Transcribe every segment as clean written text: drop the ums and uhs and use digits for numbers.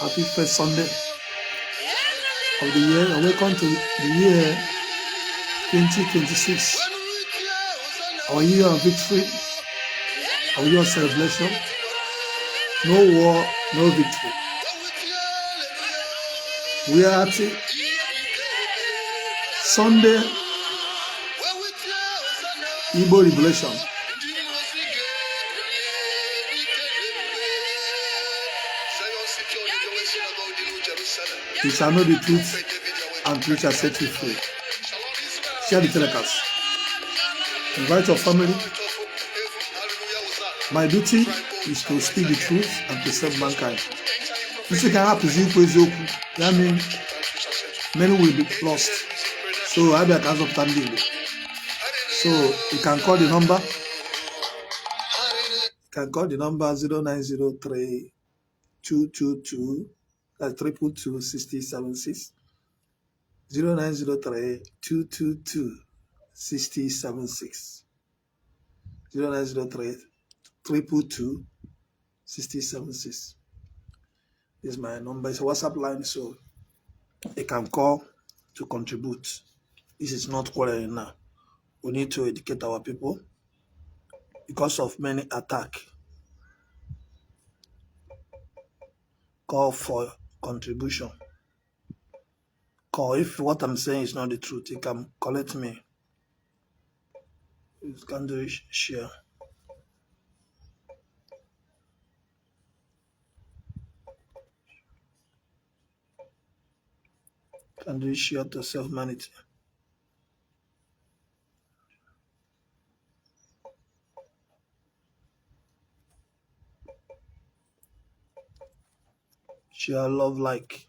Happy first Sunday of the year, and welcome to the year 2026. Our year of victory, our year of celebration. No war, no victory. We are at Sunday Igbo Revelation. You shall know the truth, and truth shall set you free. Share the telecast. Invite your family. My duty is to speak the truth and to serve mankind. If you can happen, that means many will be lost. So I be a cause of standing. So you can call the number. You can call the number 0903 222 that's 222 6076. 0903 222 6076. 0903 222 6076. This is my number. It's a WhatsApp line, so you can call to contribute. This is not quarreling now. We need to educate our people because of many attacks. Call for contribution. Call if what I'm saying is not the truth. You can collect me. You can do share. Can do share to self-humanity. Share love like.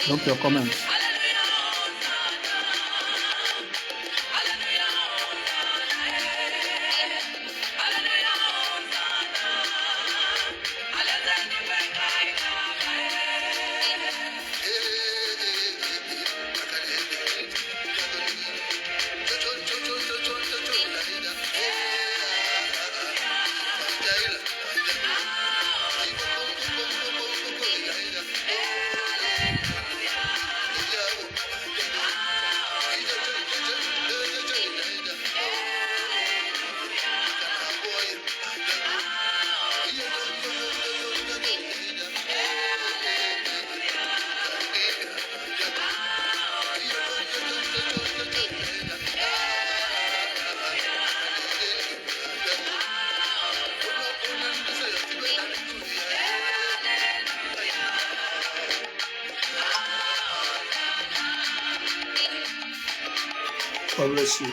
Drop your comments. God bless you.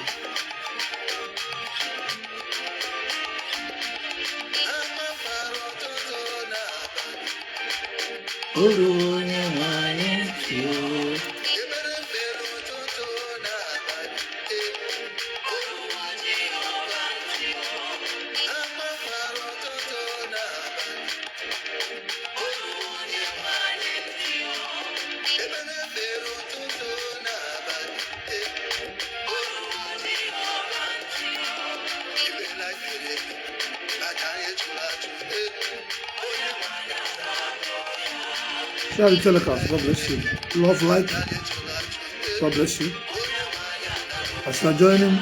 Share the telecast. God bless you. Love like. God bless you. As you are joining,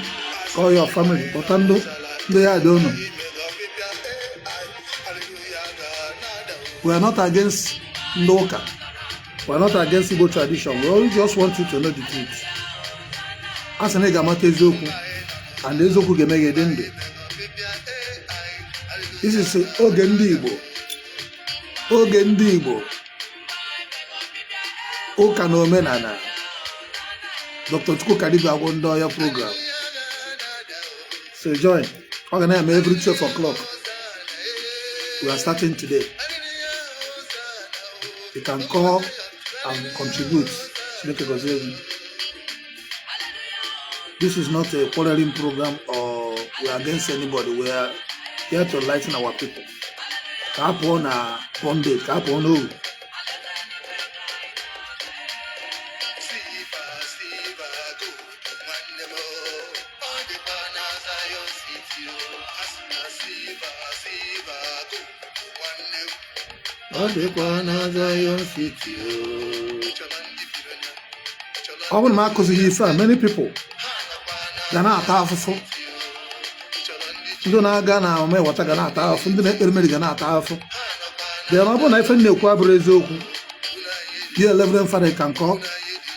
call your family. Otando, they I don't know. We are not against Ndoka. We are not against Igbo tradition. We only just want you to know the truth. As an egamate Ezoku, and Ezoku gemegedende. This is Ogendibo. Ogendibo. Uka And Omenala. Dr. Chukwuka Dibia wonder your program. So join. Organize every 12 o'clock. We are starting today. You can call and contribute. This is not a quarreling program or we are against anybody. We are here to lighten our people. Kapon a bondage, kapon. many people gana atafufu. Ndị na-aga na omewata gana atafufu, ndị na-ekpere mmiri gana atafufu. There are no ife na-ekwu abụrụ eziokwu. Here, Reverend Father can call,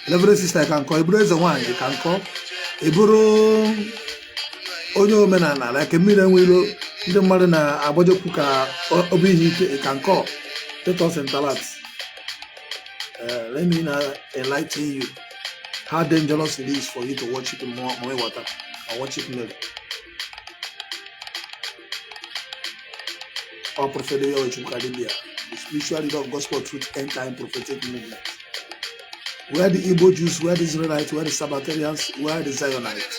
Reverend Sister can call, Iburu Ezenwanyi can call, Iburu onye omenala like mmiri enwelo ndị mmadụ na-agbajokwu ka obi ihe ike can call. Let us interact. Let me enlighten you how dangerous it is for you to worship more water or worship milk. Or Prophetic Yahweh Chukwuka Dibia, the spiritual leader of gospel truth end time prophetic movement. Where the Igbo Jews, where the Israelites, where the Sabbatarians, where the Zionites.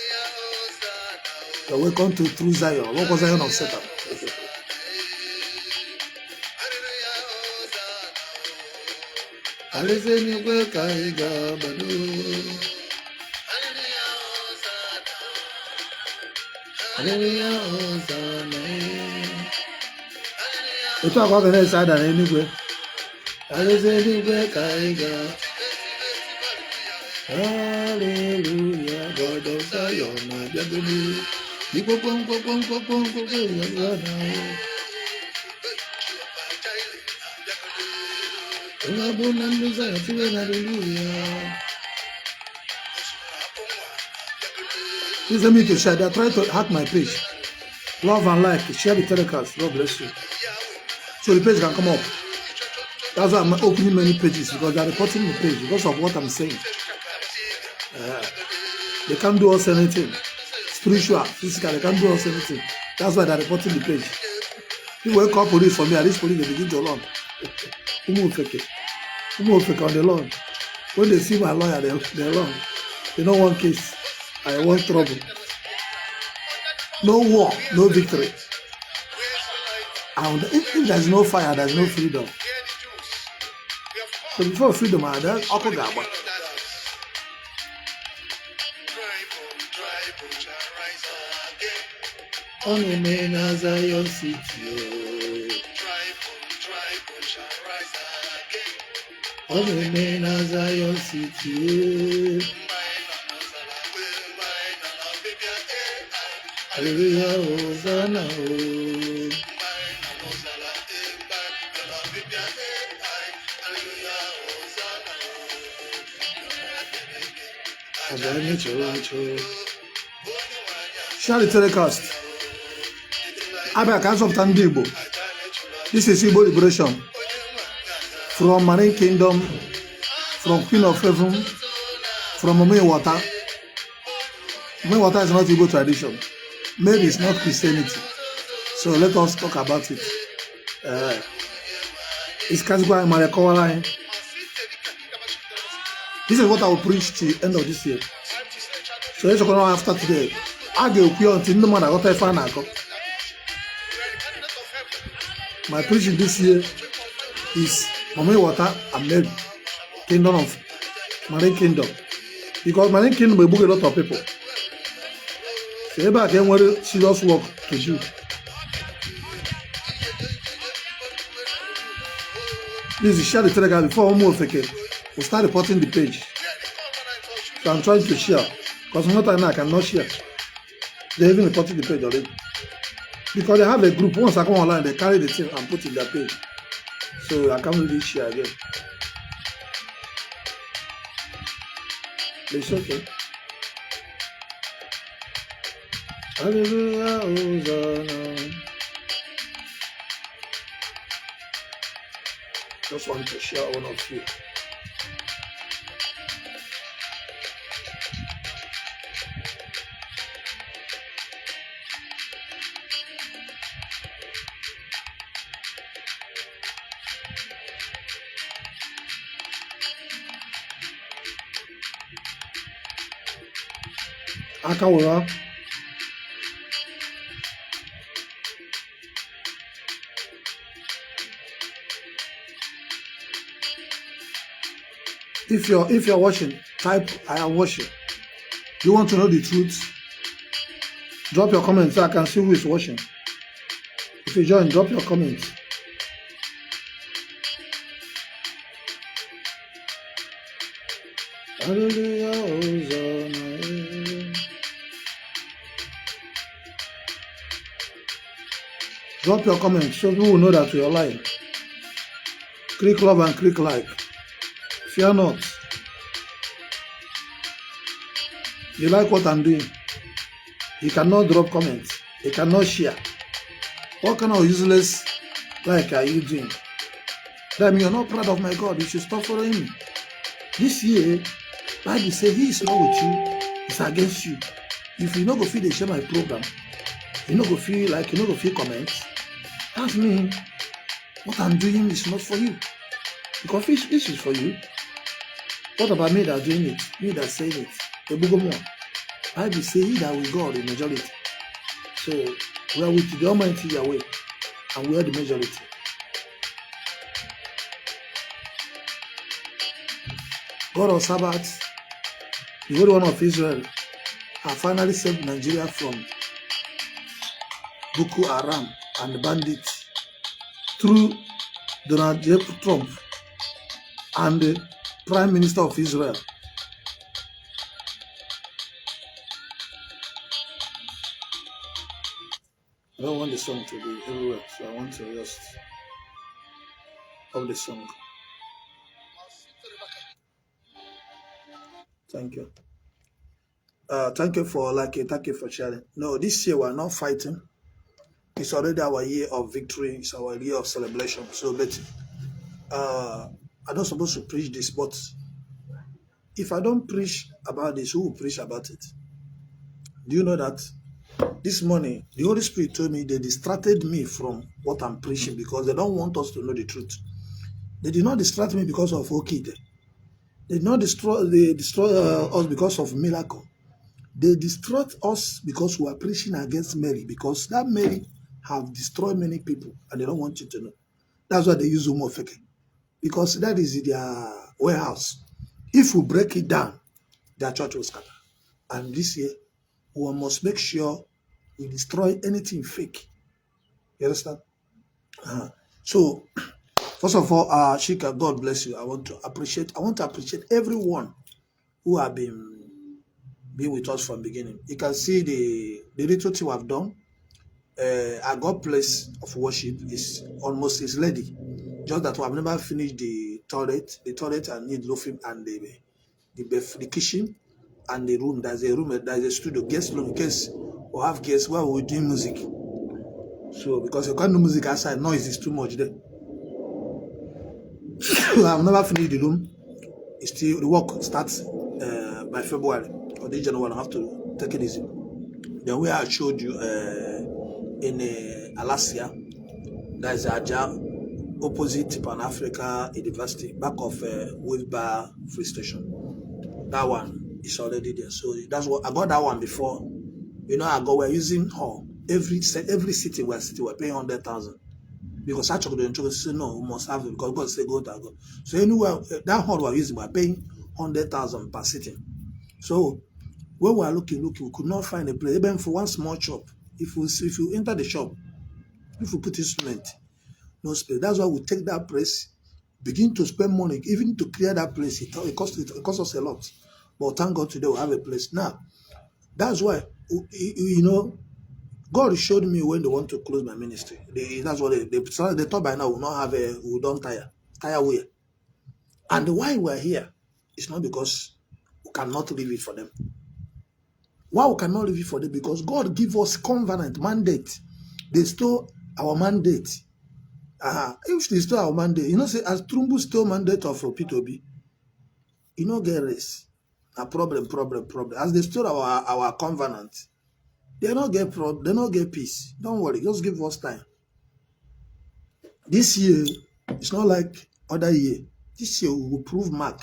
So welcome to True Zion. What was Zion of Satan? Etu akwa ga na-ese ada n'eluigwe. Alaeze eluigwe ka anyị ga. Hallelujah, God of Zion na-abịagolu. Igbo kpọmkpọmkpọmkpọmkpọmkpọm ya na. Onye bụ na ndị Zion tiwe na hallelujah. Please let me to share. They are trying to hack my page. Love and like, share the telecast. God bless you. So the page can come up. That's why I'm opening many pages, because they're reporting the page because of what I'm saying. They can't do us anything. Spiritual, physical, they can't do us anything. That's why they're reporting the page. People wake up police for me, and this police they begin to run. On the lawn. When they see my lawyer, they run. They don't want case. I want trouble. No war, no victory. And if there's no fire, there's no freedom. So before freedom, there's Okogaba. Only men as I your city. Only men as I your city. Hallelujah, Hosanna. Share the telecast. Abia of Igbo. This is Igbo liberation from Marine Kingdom, from Queen of Heaven, from Water. Water is not Igbo tradition. Maybe it's not Christianity. So let us talk about it. It's Kazigwa Marekowala. This is what I will preach till the end of this year. So let's go on after today. I go until no man I got a fan. My preaching this year is Water and Mary, Kingdom of Marine Kingdom. Because Marine Kingdom will book a lot of people. So everybody can want serious work to do. Please share the telegram before almost okay. We'll start reporting the page. So I'm trying to share. Because not right now I cannot share. They even reported the page already. Because they have a group. Once I come online, they carry the thing and put it in their page. So I can't really share again. It's okay. Hallelujah, Hosanna. Just want to share one of you. Akawura. If you're watching, type I am watching. You want to know the truth? Drop your comments so I can see who is watching. If you join, drop your comments. Hallelujah, Hosanna. Drop your comments so people will know that we are live. Click love and click like. Fear not. You like what I'm doing? You cannot drop comments. You cannot share. What kind of useless like are you doing? That means you're not proud of my God. You should stop following me. This year, Bible say he is not with you, it's against you. If you not go feel they share my program, you not go feel like you not go feel comments, that means what I'm doing is not for you. Because this is for you. What about me that doing it? Me that saying it? The book of more. Bible say he that with God in majority. So we are with the Almighty Yahweh, and we are the majority. God of Sabbath, the Holy One of Israel, have finally saved Nigeria from Boko Haram and the bandits through Donald J. Trump and the Prime Minister of Israel. I don't want the song to be everywhere, so I want to just of the song. Thank you. Thank you for liking. Thank you for sharing. No, this year we're not fighting. It's already our year of victory. It's our year of celebration. So, but I'm not supposed to preach this, but if I don't preach about this, who will preach about it? Do you know that this morning the Holy Spirit told me they distracted me from what I'm preaching because they don't want us to know the truth. They did not distract me because of Okide. They did not destroy us because of miracle. They destroyed us because we are preaching against Mary, because that Mary have destroyed many people and they don't want you to know. That's why they use Umofeke, because that is their warehouse. If we break it down, their church will scatter. And this year, we must make sure we destroy anything fake. You understand? So, first of all, Shika, God bless you. I want to appreciate everyone who have been with us from the beginning. You can see the little thing we have done. Our God place of worship is almost ready. Just that we have never finished the toilet. The toilet and need loafing and the kitchen and the room. There's a studio, guest room, in case we have guests where we're doing music. So because you can't do music outside, noise is too much there. I've never finished the room. It's still the work starts by February or this January. I have to take it easy. The way I showed you in Alasia, there's Aja opposite Pan Africa University, back of Wave Bar Free Station. That one is already there. So that's what I got that one before. You know, we're using hall. Every city we're paying 100,000. Because actually the instructor say no, we must have it because God say go to go. So anywhere that hall we're using, we're paying 100,000 per sitting. So when we are looking, we could not find a place. Even for one small shop, if you enter the shop, if we put instrument, no space. That's why we take that place, begin to spend money, even to clear that place. It costs us a lot. But thank God today we have a place. Now, that's why you know, God showed me when they want to close my ministry. That's what they thought by now we not have we don't tire way. And why we're here is not because we cannot leave it for them. Why we cannot leave it for them? Because God give us covenant mandate. They stole our mandate. If they stole our mandate, you know, say as Trumbu stole mandate of P2B, you know, get race. A problem. As they stole our covenant, they don't get peace. Don't worry, just give us time. This year, it's not like other year. This year we will prove mark.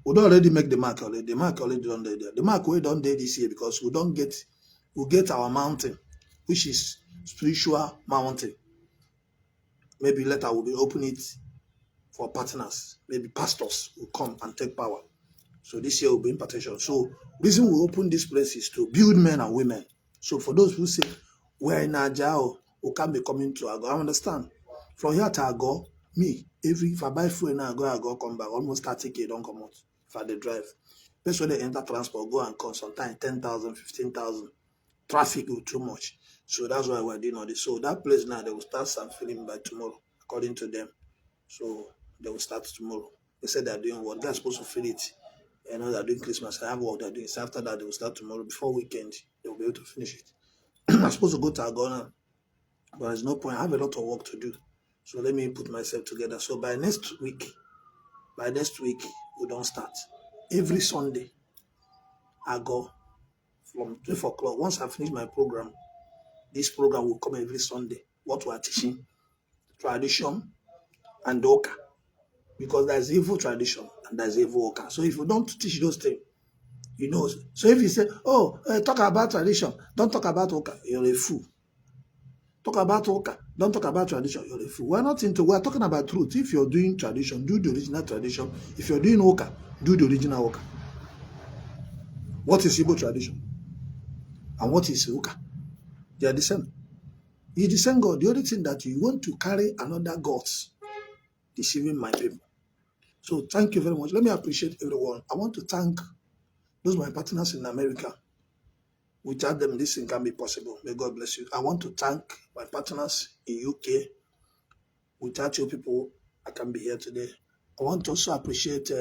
We don't already make the mark already. The mark already done there. The mark we don't do this year because we'll get our mountain, which is spiritual mountain. Maybe later we'll be open it for partners. Maybe pastors will come and take power. So this year will be impartation. So reason we open this place is to build men and women. So for those who say we're in Ajao, we can't be coming to Ago, I understand. From here to Ago, me, if I buy food in Ago, come back, almost 30K don't come out. for the drive. Best when they enter transport, go and come, sometimes 10,000, 15,000. Traffic will too much. So that's why we're doing all this. So that place now, they will start some filling by tomorrow, according to them. So they will start tomorrow. They said they're doing what? They're supposed to fill it. You know, they're doing Christmas. I have what they're doing. So after that, they will start tomorrow. Before weekend, they will be able to finish it. I'm supposed to go to Agona, but there's no point. I have a lot of work to do. So let me put myself together. So by next week, we don't start. Every Sunday, I go from 12 o'clock. Once I finish my program, this program will come every Sunday. What we are teaching, tradition and Oka. Because there's evil tradition and there's evil Oka. So if you don't teach those things, you know. So if you say, oh, talk about tradition, don't talk about Oka, you're a fool. Talk about Oka, don't talk about tradition, you're a fool. We're talking about truth. If you're doing tradition, do the original tradition. If you're doing Oka, do the original Oka. What is Igbo tradition? And what is Uka? They are the same. You're the same God. The only thing that you want to carry another gods, deceiving my people. So thank you very much. Let me appreciate everyone. I want to thank those my partners in America. Without them, this thing can be possible. May God bless you. I want to thank my partners in UK. Without you people, I can be here today. I want to also appreciate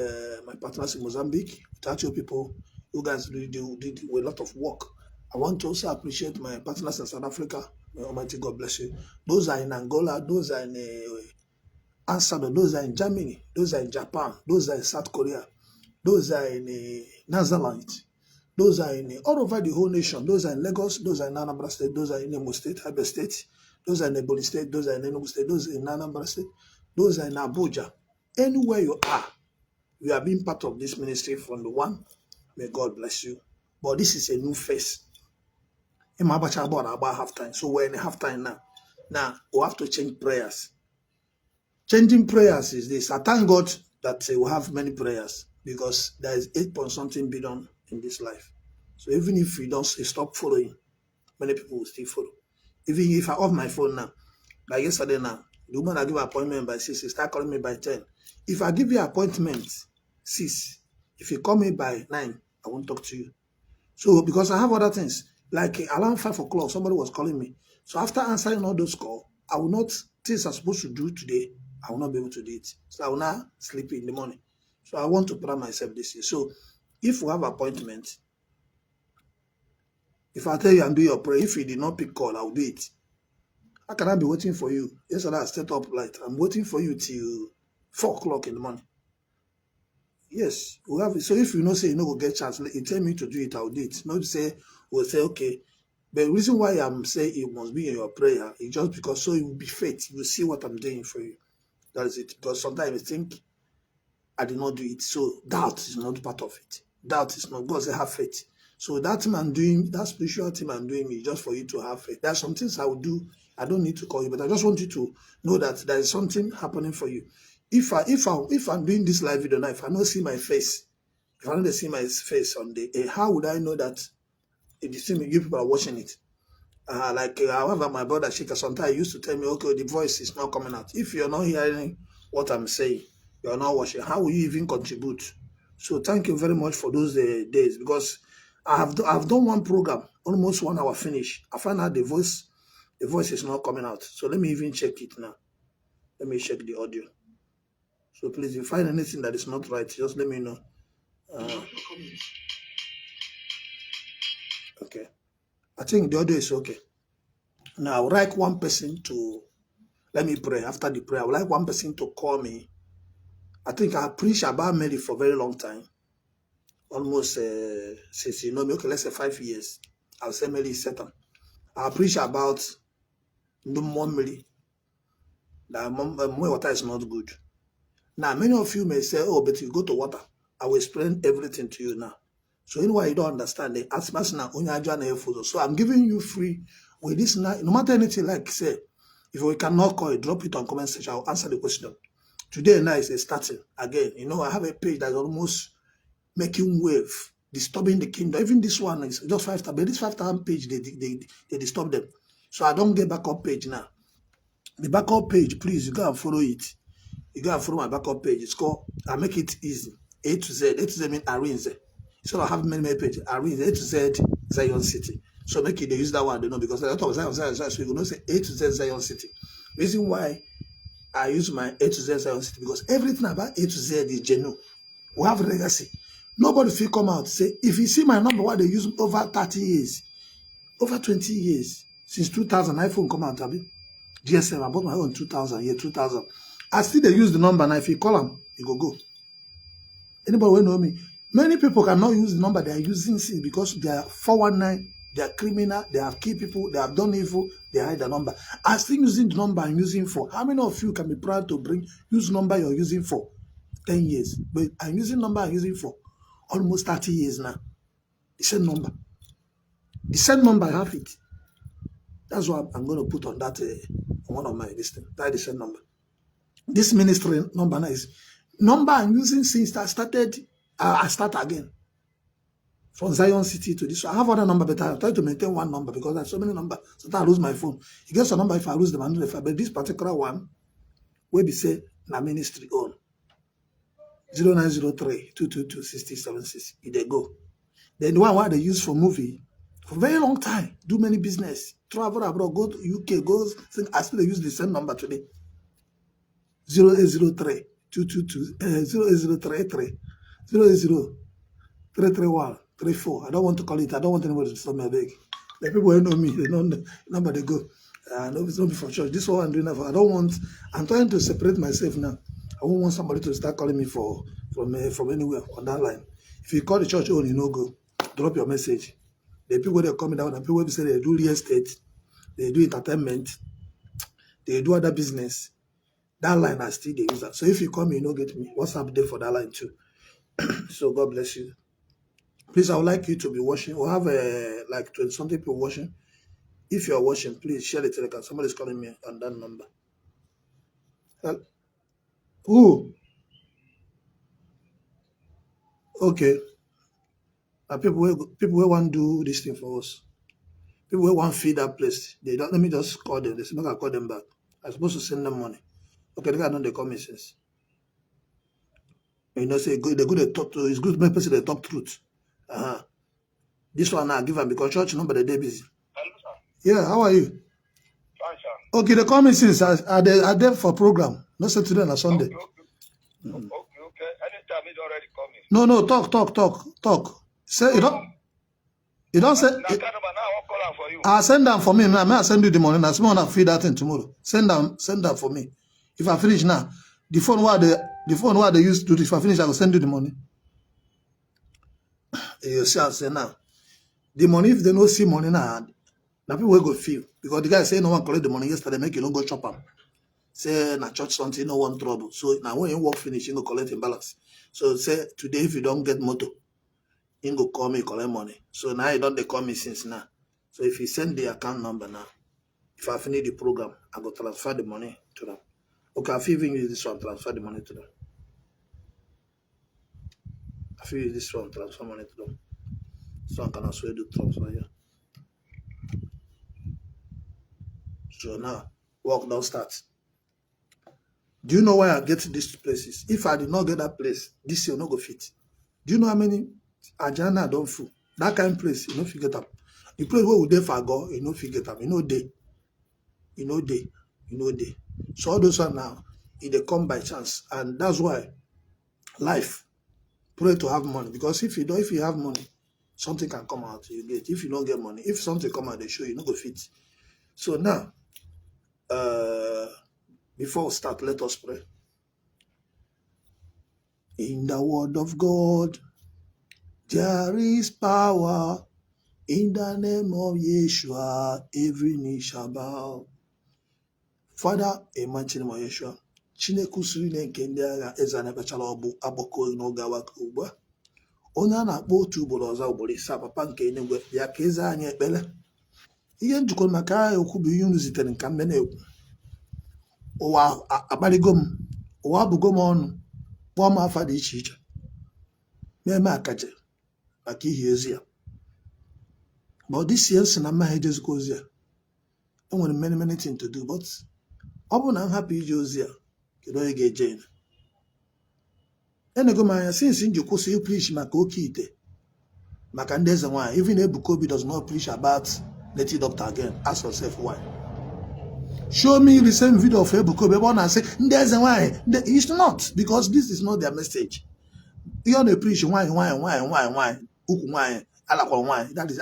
my partners in Mozambique. Without you people, you guys really did a lot of work. I want to also appreciate my partners in South Africa. May Almighty God bless you. Those are in Angola, those are in Ansado, those are in Germany, those are in Japan, those are in South Korea, those are in Netherlands, those are in all over the whole nation. Those are in Lagos, those are in Anambra State, those are in Imo State, Abia State, those are in Ebonyi State, those are in Enugu State, those are in Anambra State, those are in Abuja. Anywhere you are, you are being part of this ministry from the one. May God bless you. But this is a new phase. In my about half time. So we're in half time now. Now we have to change prayers. Changing prayers is this. I thank God that we have many prayers because there is 8.something billion in this life. So even if we don't stop following, many people will still follow. Even if I off my phone now, like yesterday now, the woman I give an appointment by 6, she start calling me by 10. If I give you an appointment 6, if you call me by 9, I won't talk to you. So because I have other things, like around 5 o'clock, somebody was calling me. So after answering all those calls, I will not, things I'm supposed to do today, I will not be able to do it. So I will not sleep in the morning. So I want to prepare myself this year. So if we have appointment, if I tell you and do your prayer, if you did not pick call, I will do it. How can I be waiting for you? Yesterday I stayed up late. I'm waiting for you till 4 o'clock in the morning. Yes, we have it. So if you know say you no go get chance, you tell me to do it, I'll do it. Not say we'll say okay. But the reason why I'm saying it must be in your prayer is just because so it will be faith. You will see what I'm doing for you. That is it. Because sometimes you think I did not do it. So doubt is not part of it. Doubt is not. God say have faith. So that thing I'm doing, that spiritual thing I'm doing is just for you to have faith. There are some things I will do. I don't need to call you, but I just want you to know that there is something happening for you. If I'm doing this live video now, if I don't see my face, if I don't see my face on the how would I know that if you see me, you people are watching it? However, my brother Shika sometimes used to tell me, okay, the voice is not coming out. If you're not hearing what I'm saying, you're not watching, how will you even contribute? So thank you very much for those days, because I've done one program, almost 1 hour finish. I find out the voice is not coming out. So let me even check it now. Let me check the audio. So please, if you find anything that is not right, just let me know. Okay. I think the audio is okay. Now, I would like one person to, let me pray. After the prayer, I would like one person to call me. I think I preached about Mary for a very long time. Almost, since you know me, okay, let's say 5 years. I'll say Mary is Satan. I preach about no more Mary. That water is not good. Now, many of you may say, oh, but you go to water. I will explain everything to you now. So anyway, you don't understand it. So I'm giving you free with this now. No matter anything, like say, if we cannot call it, drop it on comment section. I'll answer the question. Today now is starting again. You know, I have a page that's almost making wave, disturbing the kingdom. Even this one is just 5,000, but this 5,000 page they disturb them. So I don't get backup page now. The backup page, please, you go and follow it. You go and follow my backup page. It's called, I make it easy. A to Z. A to Z means arrange. So I have many pages. Arrange A to Z Zion City. So make it they use that one, they know, because I thought Zion, so you know say A to Z Zion City. Reason why I use my A to Z Zion City, because everything about A to Z is genuine. We have legacy. Nobody will come out say, if you see my number, what they use over 30 years, over 20 years, since 2000, iPhone come out, GSM, I bought my own 2000, year 2000. I still they use the number, and if you call them, you go. Anybody will know me. Many people cannot use the number they are using because they are 419, they are criminal, they have killed people, they have done evil, they hide the number. I'm still using the number I'm using for. How many of you can be proud to use number you're using for 10 years? But I'm using number I'm using for almost 30 years now. The same number. The same number, I have it. That's what I'm going to put on that one of my listing. That's the same number. This ministry number now is number I'm using since I started. I start again from Zion City to this. I have other number, but I try to maintain one number because there's so many numbers. Sometimes I lose my phone. It gets a number if I lose them. I know but this particular one, where we say na ministry own 0903-222-6076. They go. Then the one where they use for movie for a very long time, do many business, travel abroad, go to UK, go. I still use the same number today. 0803-222-08033 080-331-34. I don't want to call it. I don't want anybody to stop me. I beg. The people who know me, they know the number they go. No, it's not before church. This is what I'm doing now. I'm trying to separate myself now. I won't want somebody to start calling me from anywhere on that line. If you call the church only, you know, go. Drop your message. The people they come down, and people who say they do real estate, they do entertainment, they do other business. That line I still they use that. So if you call me, you know, get me. WhatsApp there for that line too. So God bless you. Please, I would like you to be watching. We'll have like 20-something people watching. If you are watching, please share the telegram. Somebody's calling me on that number. Who? Okay. People who want to do this thing for us. People who want to feed that place. They don't. Let me just call them. They say, I call them back. I'm supposed to send them money. Okay, they know they call me since. You know, say good. They good. They talk to. It's good. My person they talk truth. This one I give them because church number they busy. Hello, sir. Yeah, how are you? Fine, sir. Okay, they call me since. Are they for program? Not say today on Sunday. Okay. Anytime he's already coming. No, talk. Say you don't say. I'll send them for me. I'll send you the money. I'll send feed that in tomorrow. Send them for me. If I finish now, the phone where they used to do. If I finish, I will send you the money. You see, I'll say now. The money, if they don't see money now people will go feel. Because the guy say no one collect the money yesterday, make you don't go chop them. Say na church something, no one trouble. So now when you work finish, you go collect in balance. So say today if you don't get motor, you go call me, collect money. So now you don't they call me since now. So if you send the account number now, if I finish the program, I go transfer the money to them. Okay, if you even use this one, transfer the money to them. If you use this one, transfer money to them. So I can also do transfer here. So now, work don't start. Do you know why I get to these places? If I did not get that place, this year no go fit. Do you know how many Ajana don't fool? That kind of place, you know, if you get up. The place where we there for go, you know, if you get up, you know, day. So all those are now, they come by chance. And that's why life, pray to have money. Because if you have money, something can come out, you get. If you don't get money, if something come out, they show you, no go fit. So now, before we start, let us pray. In the word of God, there is power. In the name of Yeshua, every knee shall bow. Father, in the mighty name of Yeshua, Chineke siri nke ndị agha eze anabachala ọbụ agbakọ n'oge awa ugbu a. Onye a na-akpọ otu ugboro ọzọ ugboro ise papa nke eluigwe bịa ka eze anyị ekpere. Ihe njikọ maka agha okwu bụ ihe unu zitere nka mbe na-ekwu. Ụwa akpaligo m, ụwa abụgo m ọnụ, kpọọ m afa dị iche iche. Mee akaje maka ihe ezi ya. Ma ọ dịsie nsị na mma ha ejezikwa ozi ya. Enwere many things to do, but ọ bụ na m hapụ ije ozi ya, kedu onye ga-eje ya? Enego manya since Njuku say preach maka okite. Maka ndị Ezenwanyi. Even Ebukobi does not preach about native doctor again. Ask yourself why. Show me the same video of Ebukobi and say ndị Ezenwanyi. It's not, because this is not their message. You only preach why. Uku why. That is,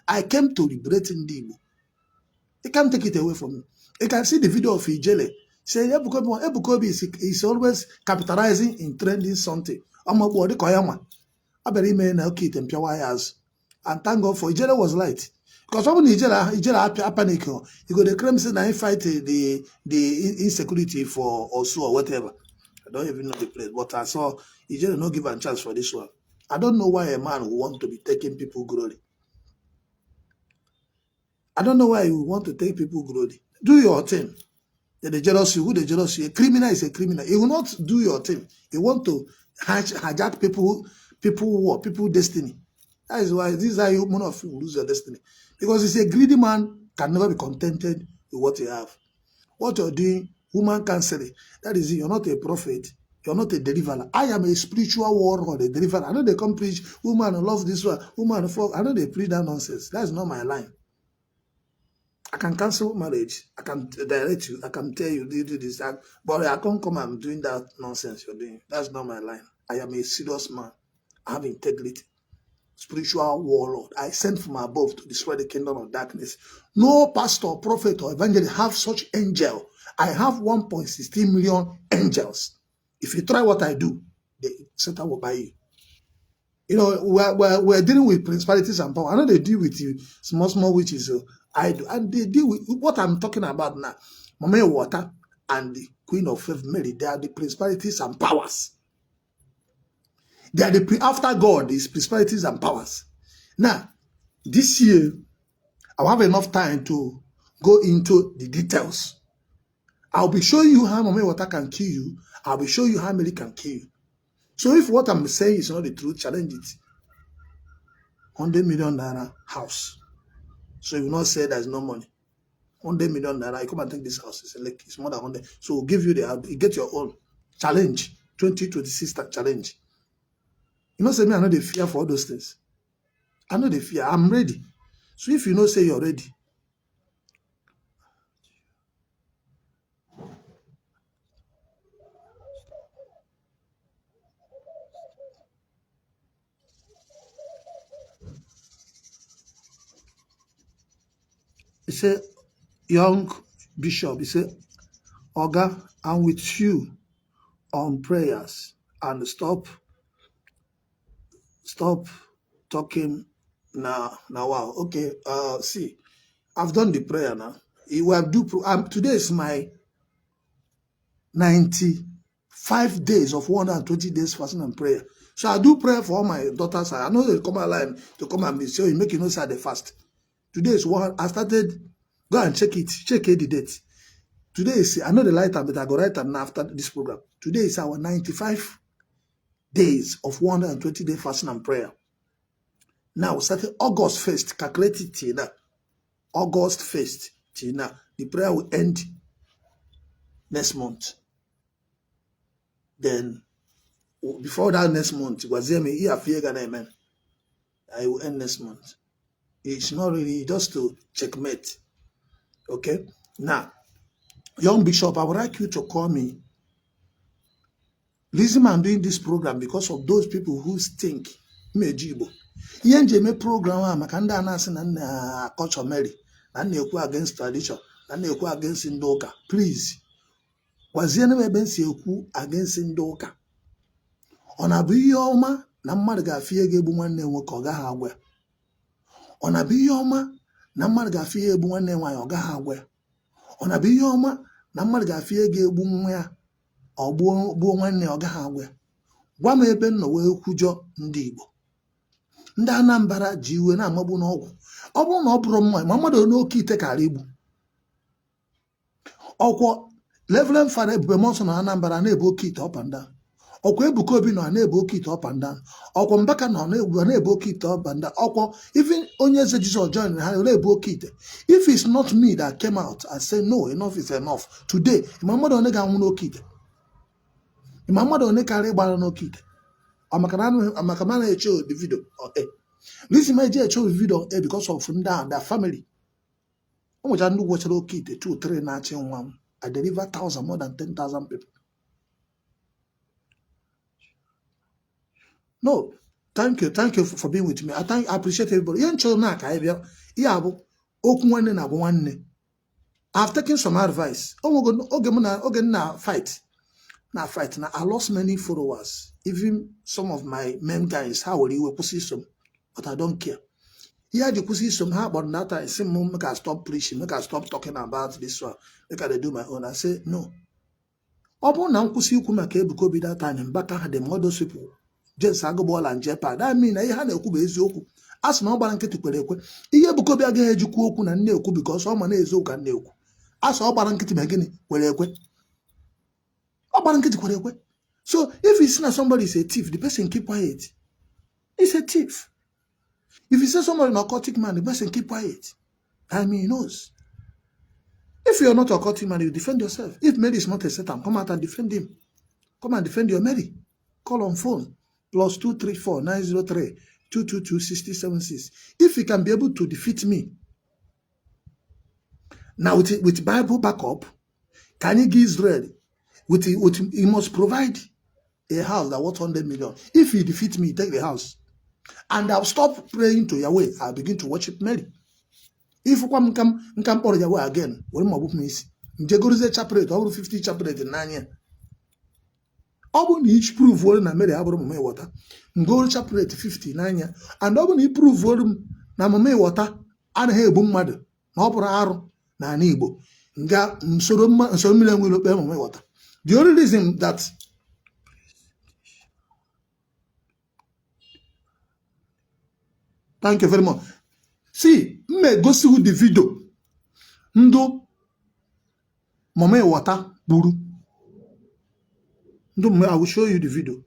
I came to liberate Igbo. You can't take it away from me. You can see the video of Ijele. Say Ebukobi is always capitalizing in trending something. I'm a body koyama. I believe me now kid and pure wires. And thank God for Ijele was light. Because when Ijele panic, you go the crime say I fight the insecurity for also or whatever. I don't even know the place, but I saw Ijele not give a chance for this one. I don't know why a man would want to be taking people glory. I don't know why you want to take people glory. Do your thing. They jealous you. Who they jealous you? A criminal is a criminal. He will not do your thing. He want to hijack people destiny. That is why this is how one of you lose your destiny. Because it's a greedy man can never be contented with what you have. What you're doing, woman counseling. That is it. You're not a prophet. You're not a deliverer. I am a spiritual warrior, a deliverer. I know they come preach, woman love this one, woman fuck. I know they preach that nonsense. That's not my line. I can cancel marriage. I can direct you. I can tell you, do this, that. But I can't come and doing that nonsense you're doing. That's not my line. I am a serious man. I have integrity. Spiritual warlord. I sent from above to destroy the kingdom of darkness. No pastor, prophet, or evangelist have such angel. I have 1.16 million angels. If you try what I do, the Satan will buy you. You know, we're dealing with principalities and power. I know they deal with you, small witches. I do. And they deal with what I'm talking about now. Mama Water and the Queen of Faith Mary, they are the principalities and powers. They are after God, is principalities and powers. Now, this year, I'll have enough time to go into the details. I'll be showing you how Mama Water can kill you. I'll be showing you how Mary can kill you. So if what I'm saying is not the truth, challenge it. 100 million naira house. So you will not say there's no money. 100 million naira, you come and take this house. It's more than 100. So we'll give you you get your own challenge. 2026 challenge. You know, say me, I know the fear for all those things. I know the fear. I'm ready. So if you know, say you're ready. He said, young bishop, he said, Oga, I'm with you on prayers and stop talking now. Wow. Okay. See, I've done the prayer now. Today is my 95 days of 120 days fasting and prayer. So I do prayer for all my daughters. I know they come online to come and say, you make you know say they fast. Today is one. I started, go and check the date. Today is, I know the light time, but I go write them after this program. Today is our 95 days of 120 day fasting and prayer. Now we started August 1st, calculate it till now. August 1st till now. The prayer will end next month. Then before that next month, I will end next month. It's not really just to checkmate. Okay? Now, young bishop, I would like you to call me. Reason I'm doing this program because of those people who think YIgbo. YIgbo program makanda anasi na culture Mary. Na ekwu against tradition. Na ekwu against Ndoka. Please. Waziene mebensi ekwu against Ndoka. Ona bụ ihe ọma na mmadụ ga-afie ga-egbu nwanne nwoke ọ gaghị agwa. Ona bụ ihe ọma na mmadụ ga-afie egbu nwanne nwaanyị ọ gaghị agwa. Ona bụ ihe ọma na mmadụ ga-afie ga-egbu nwa ya ọ gbuo nwanne ọ gaghị agwa. Gwa m ebe nọ wee kwujọ ndị Igbo. Ndị Anambra ji iwe na-amagbu n'ọgwụ. Ọ bụrụ na ọ bụrụ mma ma mmadụ n'oke ite kara igbu. Ọkwọ Reverend Father Ebube Monson na Anambra na-ebu oke ite up and down. Ọkwọ Ebukobi nọ na-ebu oke ite up and down. Ọkwọ Mbaka nọ na-ebu oke ite up and down. Ọkwọ even onye eze Jesus join ha na-ebu oke ite. If it's not me that came out and say no, enough is enough. Today, mmadụ one ga-anwụ n'oke ite. Mmadụ one karị gbara n'oke ite. Amakamana show the video on air. Listen, my dear, show the video on air because of their family. How much I know what you kid, 2, 3, 1. I deliver 1,000, more than 10,000 people. No, thank you for being with me. I appreciate everybody. I've taken some advice. Fight. Now I lost many followers. Even some of my main guys, how will you position? But I don't care. Here the position, how about that? I say, make I stop preaching, make I stop talking about this one, make I do my own. I say, no. Upon now, that time, back at the model people. Just agobol and jeopard. I mean, I had a kube ezoku. As no baranke to Pelekwe. Iye bukobi again ejuku na neoku because all man ezoka neoku. As all baranke to begin, Pelekwe. All baranke to Pelekwe. So if you see somebody is a thief, the person keep quiet. He's a thief. If you say somebody is an occultic man, the person keep quiet. I mean, he knows. If you're not a occultic man, you defend yourself. If Mary is not a Satan, come out and defend him. Come and defend your Mary. Call on phone. +234 903 222 6076. If you can be able to defeat me now with Bible backup, can you give Israel he must provide a house that worth 100 million. If he defeat me, take the house, and I'll stop praying to Yahweh. I'll begin to worship Mary. If you come for Yahweh again, what am I book me? Jegorize chaplet over 50 chaplet in 9 years. Each prove volume na Mary abụrụ mama water. Go chapter 59 ya. And he prove volume na mama water anaghị egbu mmadụ na ọ bụrụ arụ na ana Igbo. Nga nsoro mmiri enwe lokpe mama water. The only reason that thank you very much. See, me go see the video. Ndo mama water buru. I will show you the video.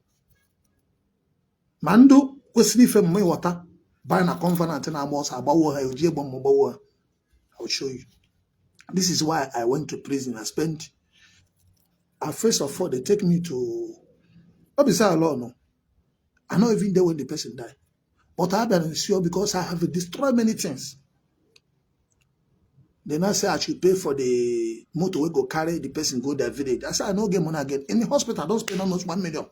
Mando kwesịrị ife mma water by na covenant na amos agbawo ha oji egbo mgbawo. I will show you. This is why I went to prison. I spent first of all they take me to Obisa alone. I'm not even there when the person died. But I have been sure because I have destroyed many things. They now say I should pay for the motor we go carry the person go their village. I said I don't get money again. In the hospital, I don't spend almost 1 million.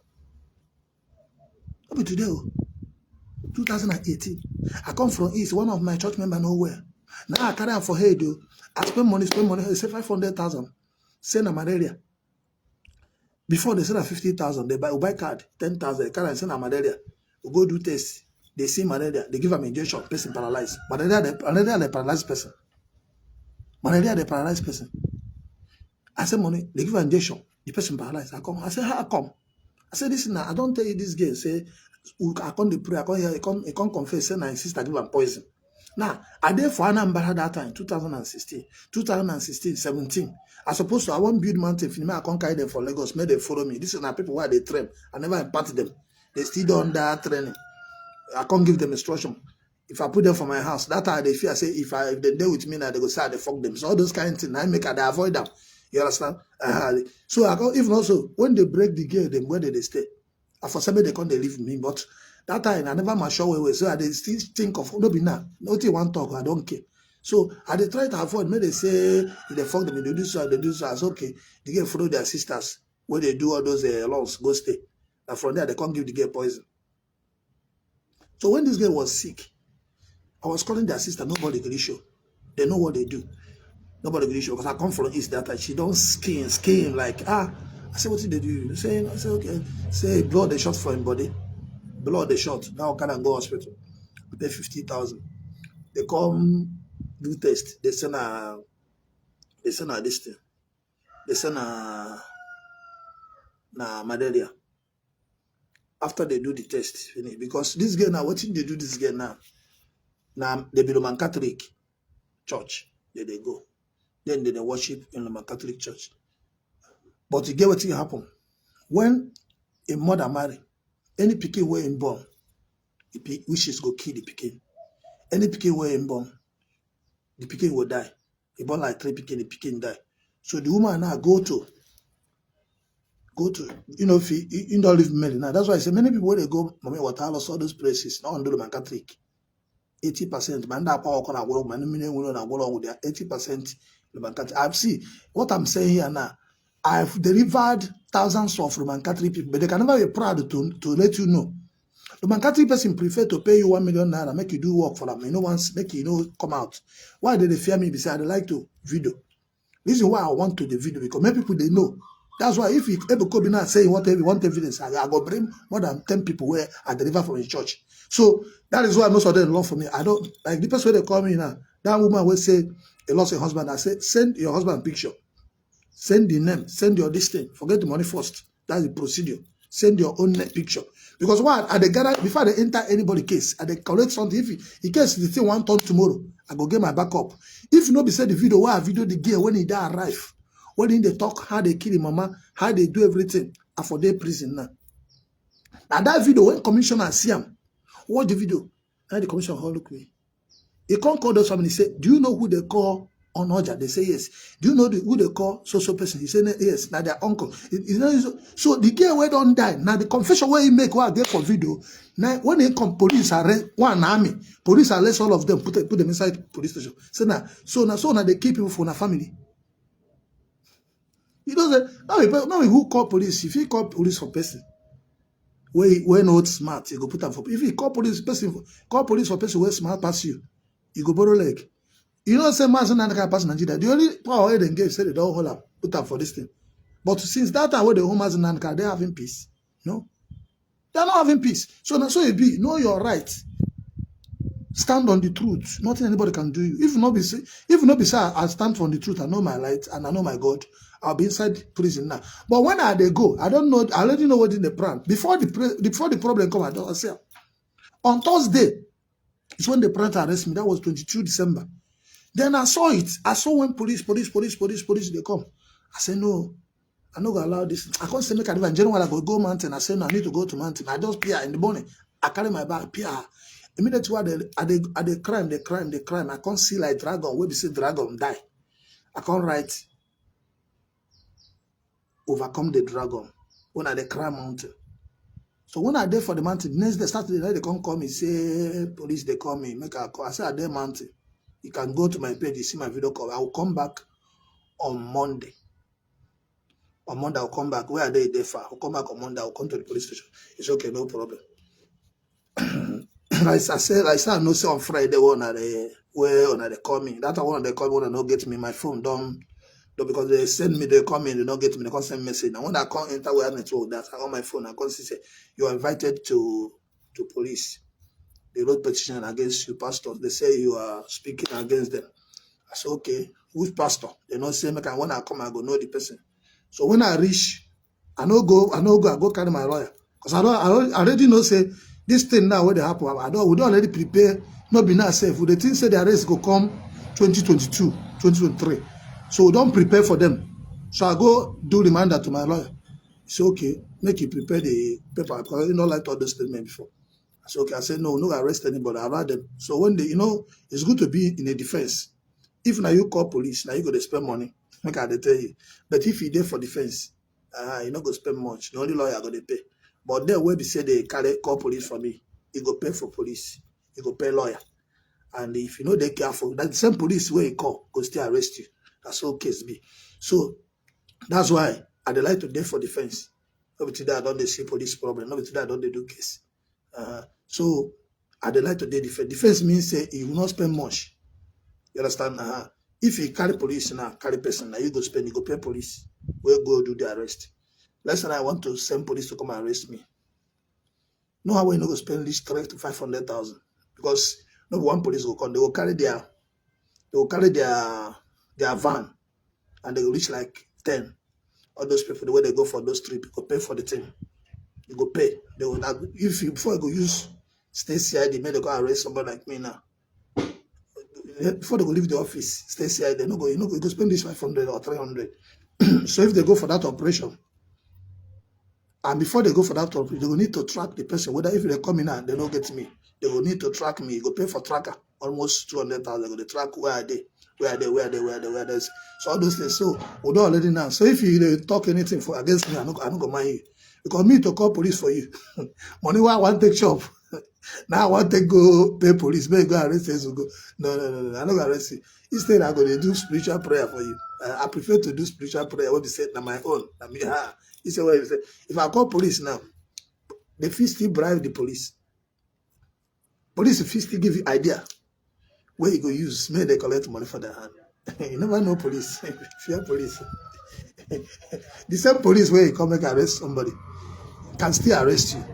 But today, 2018, I come from East, one of my church members nowhere. Now I carry her for head. I spend money. I say 500,000. Send a malaria. Before they send a 50,000, they buy card, 10,000. They carry and send a malaria. We go do test. They see malaria. They give them injection. Person paralyzed. Malaria, they paralyzed person. Malaria, they paralyzed person. I said money. They give an injection. The person paralyzed. I come. I say how I come? I said this now. I don't tell you this girl. Say I come to pray. I come here. I come confess. Say my sister give am poison. Now I did for Anambra that time, 2016, 2016, 17. I supposed to. I want build mountain. I can't carry them for Lagos. May they follow me. This is now people why they train. I never impart them. They still don't that training. I can't give them instruction. If I put them for my house, that time they fear. Say if they deal with me now, they go say they fuck them. So all those kind of things, I make they avoid them. You understand? So I go even also when they break the gate, then where did they stay? For some they can't leave me, but that time I never my show away. So I still think of no be now. Nothing one talk. I don't care. So I they try to avoid. Maybe they say if they fuck them, they do so. They do so. As okay, they get follow their sisters where they do all those laws. Go stay. And from there they can't give the girl poison. So when this girl was sick, I was calling their sister. Nobody could show. They know what they do. Nobody could show because I come from East that time. She don't scheme like I said, what did they do? I said okay. Say blood they shot for him body. Blood they shot. Now can I go hospital? I pay 50,000. They come do test. They send this thing. They send malaria. After they do the test, finish. Because this girl now, what did they do this girl now? Now they be Roman Catholic church. There they go. Then they worship in Roman Catholic church. But you get what will happen. When a mother marry, any pikin where in born, the wishes go kill the pikin. Any pikin where in born, the pikin will die. He born like 3 pikin, the pikin die. So the woman now go to go to, if you don't live Mary now. That's why I say many people when they go, Mommy Watalos, all those places, not under the Catholic. 80%, man, that power can work, man, with their 80% Roman Catholic. I've seen what I'm saying here now. I've delivered thousands of Roman Catholic people, but they can never be proud to let you know. Roman Catholic person prefer to pay you 1 million naira, make you do work for them. Once make you come out. Why do they fear me? Because I like to video. This is why I want to the video, because many people they know. That's why if you ever come in and say want evidence, I go bring more than 10 people where I deliver from his church. So that is why most of them love for me. I don't like the person where they call me now. That woman will say he lost her husband. I said, send your husband picture. Send the name, send your distance. Forget the money first. That's the procedure. Send your own picture. Because what at the garage, before they enter anybody case, and they collect something, if in case the thing one turn tomorrow, I go get my backup. If you know, be said the video, why I video the gear when he die arrive, when they talk how they kill him, mama, how they do everything, and for their prison now. Now that video, when commissioner see him, watch the video, and the commissioner look me. He can't call those family. Say, do you know who they call on Oja? They say yes. Do you know who they call social person? He say yes. Now their uncle. So the girl where don't die. Now the confession where he make what I get for video. Now when they come, police arrest one army. Police arrest all of them. Put them inside police station. So now they keep people for their family. You know now who call police? If he call police for person, where not smart, you go put them for. If he call police for person where smart pass you. You go borrow leg. You know, say Mazen and the pass Nigeria. The only power they engage say they don't hold up, put up for this thing. But since that time, where the home Mazen and they're having peace. No, they're not having peace. So now, so you be know your right. Stand on the truth. Nothing anybody can do you. If not be say, I stand on the truth. I know my light and I know my God. I'll be inside prison now. But when they go, I don't know. I already know what in the plan. Before the problem come, I don't say. On Thursday. It's when the parent arrested me. That was 22 December. Then I saw it. I saw when police, they come. I said, no, I'm not going to allow this. I can't say make a difference. Generally, I go mountain. I said, no, I need to go to mountain. I just peer in the morning. I carry my bag, peer. Immediately, at the crime. I can't see like dragon. Where we say dragon die. I can't write overcome the dragon when I the crime mountain. So when I there for the mountain, next day, Saturday night, they come call me, say, police, they call me, make a call. I say, I there mountain. You can go to my page, you see my video call. I will come back on Monday. On Monday, I'll come back. Where are they far? I'll come back on Monday. I'll come to the police station. It's okay, no problem. I said, I know say on Friday, one at they call me. That one they call me, when they not get me, my phone don't. Because they send me, they come in, they don't get me, they can't send message. Now when I can't enter where network, that's on my phone. I can't see say you are invited to police. They wrote petition against you, pastor. They say you are speaking against them. I said, okay, which pastor? They don't say, when I come, I go know the person. So when I reach, I go carry my lawyer. Because I already know say this thing now where they happen. We don't already prepare, not be now safe. The thing say the arrest go come 2022, 2023. So we don't prepare for them. So I go do reminder to my lawyer. He said, okay, make you prepare the paper. Because I didn't like all those statements before. I said, okay. I said, no arrest anybody. I allow them. So when they, it's good to be in a defense. If now you call police, now you go to spend money. Like I tell you. But if you're there for defense, you're not going to spend much. The only lawyer going to pay. But then where they say they call police for me, you go pay for police. You go pay lawyer. And if you know they're careful, that the same police where you call, go still arrest you. That's all case be. So that's why I like to there for defense. Not today I don't see police problem. Not today I don't do case. So I like to do defense. Defense means say you will not spend much. You understand? If you carry police now, carry person now, you go spend, you go pay police. We'll go do the arrest. Last time I want to send police to come and arrest me. No how we not go spend this 300,000 to 500,000 because no one police will come. They will carry their van and they will reach like 10. All those people, the way they go for those trips, you go pay for the thing. You go pay. They will before you go use stay CID, maybe they go arrest somebody like me now. Before they go leave the office, stay CID, you go spend this 500 or 300. So if they go for that operation, and before they go for that operation, they will need to track the person. Whether if they come in and they don't get me, they will need to track me. You go pay for tracker, almost 200,000. They go to track where are they. where are they? So all those things. So we don't already know. So if you talk anything for against me, I'm not gonna mind you. Because me to call police for you. Money why I want to take shop. Now I want to go pay police, maybe go arrest you. Go. No. I'm not gonna arrest you. Instead, I'm gonna do spiritual prayer for you. I prefer to do spiritual prayer. What be said on my own. I mean, he said, what he said. If I call police now, the fee still bribe the police. Police fee still give you idea where you go use. Maybe they collect money for their hand. You never know police. Fear police. The same police where you come and arrest somebody can still arrest you.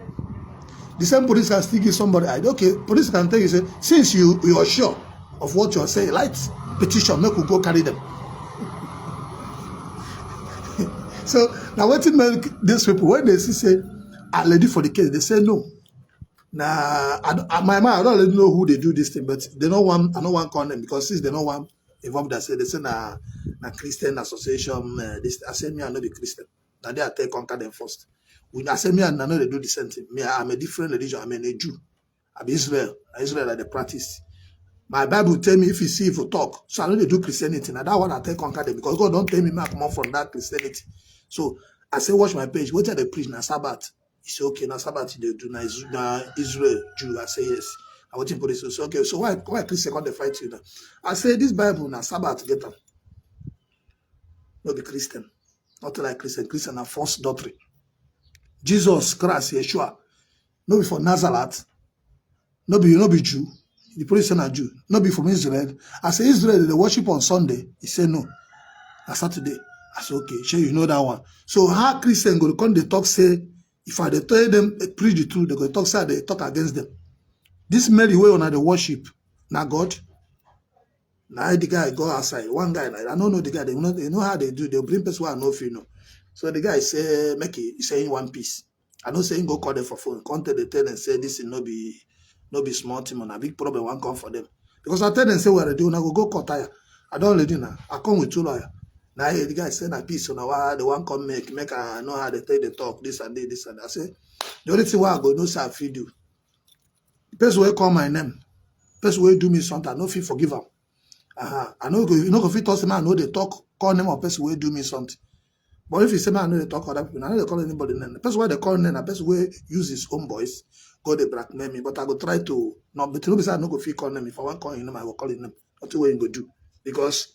The same police can still give somebody idea. Okay, police can tell you, say, since you are sure of what you are saying, light petition, make we go carry them. So now what it make these people, when they say, I'm ready for the case, they say no. Nah, my mind, I don't really know who they do this thing, but they don't want, I don't want to call them because since they don't want involved, they say na Christian association, this, I say me, I know the Christian. Now they are take conquer them first. When I say me, I know they do the same thing. Me, I'm a different religion, I'm a Jew. I'm Israel. Israel are the practice. My Bible tell me if you see, if you talk. So I know they do Christianity. Now that one I take conquer them because God don't tell me I come from that Christianity. So I say, watch my page. What are they preach? Now Sabbath. He say, okay, now Sabbath they do. Now Israel, Jew. I say, yes. I want to put this. So, okay, so why Christian can't they fight you now? I say, this Bible, now Sabbath, get them. Not be Christian. Not like Christian. Christian are false doctrine. Jesus Christ, Yeshua. No be for Nazareth. No be Jew. The police are Jew. No be from Israel. I say, Israel, they worship on Sunday. He said, no. On Saturday. I said, okay, sure, you know that one. So how Christian go to come, they talk, say, if I tell them, preach the truth, they go talk, say, they talk against them. This Mary way on the worship, now God. Now the guy go outside. One guy, I don't know the guy, they know how they do. They bring person who I know if you know. So the guy say, make it, he's saying one piece. I don't say go call them for phone. Contact the tell and say this is no be small team on a big problem one come for them. Because I tell them say what I do, now go call tire. I don't let you now. I come with 2 lawyers. Now the guy said a piece on why the one come make I know how they take the talk, this and this and that. I say the only thing why I go no say I feed you. The person will call my name. The person will do me something, I no fit forgive him. I know you know if you talk to me, I know they talk, call name of person will do me something. But if you say man, I know they talk other people, I know they call anybody name. The person why they call name, the person will use his own voice, go they blackmail me. But I go try to no, but you know I no go fit call name. If I want call him name, I will call him name. That's the way you go do. Because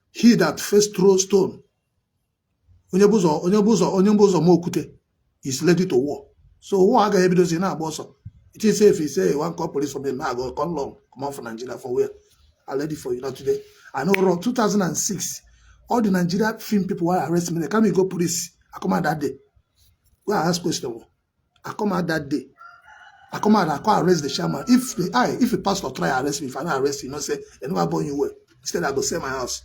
he that first throw stone, onyebuzo mokute, is ready to war. So war I got evidence in our boss. It is safe if he say one call police from him, I go come long, come on from Nigeria for where? I'm ready for you now today. I know around 2006, all the Nigeria film people were arresting me. They can't go police. I come out that day. Where I ask question. I come out that day. I come out, I call arrest the shaman. If a pastor try arrest me, if I don't arrest you, say, they never born you well. Instead, I go sell my house.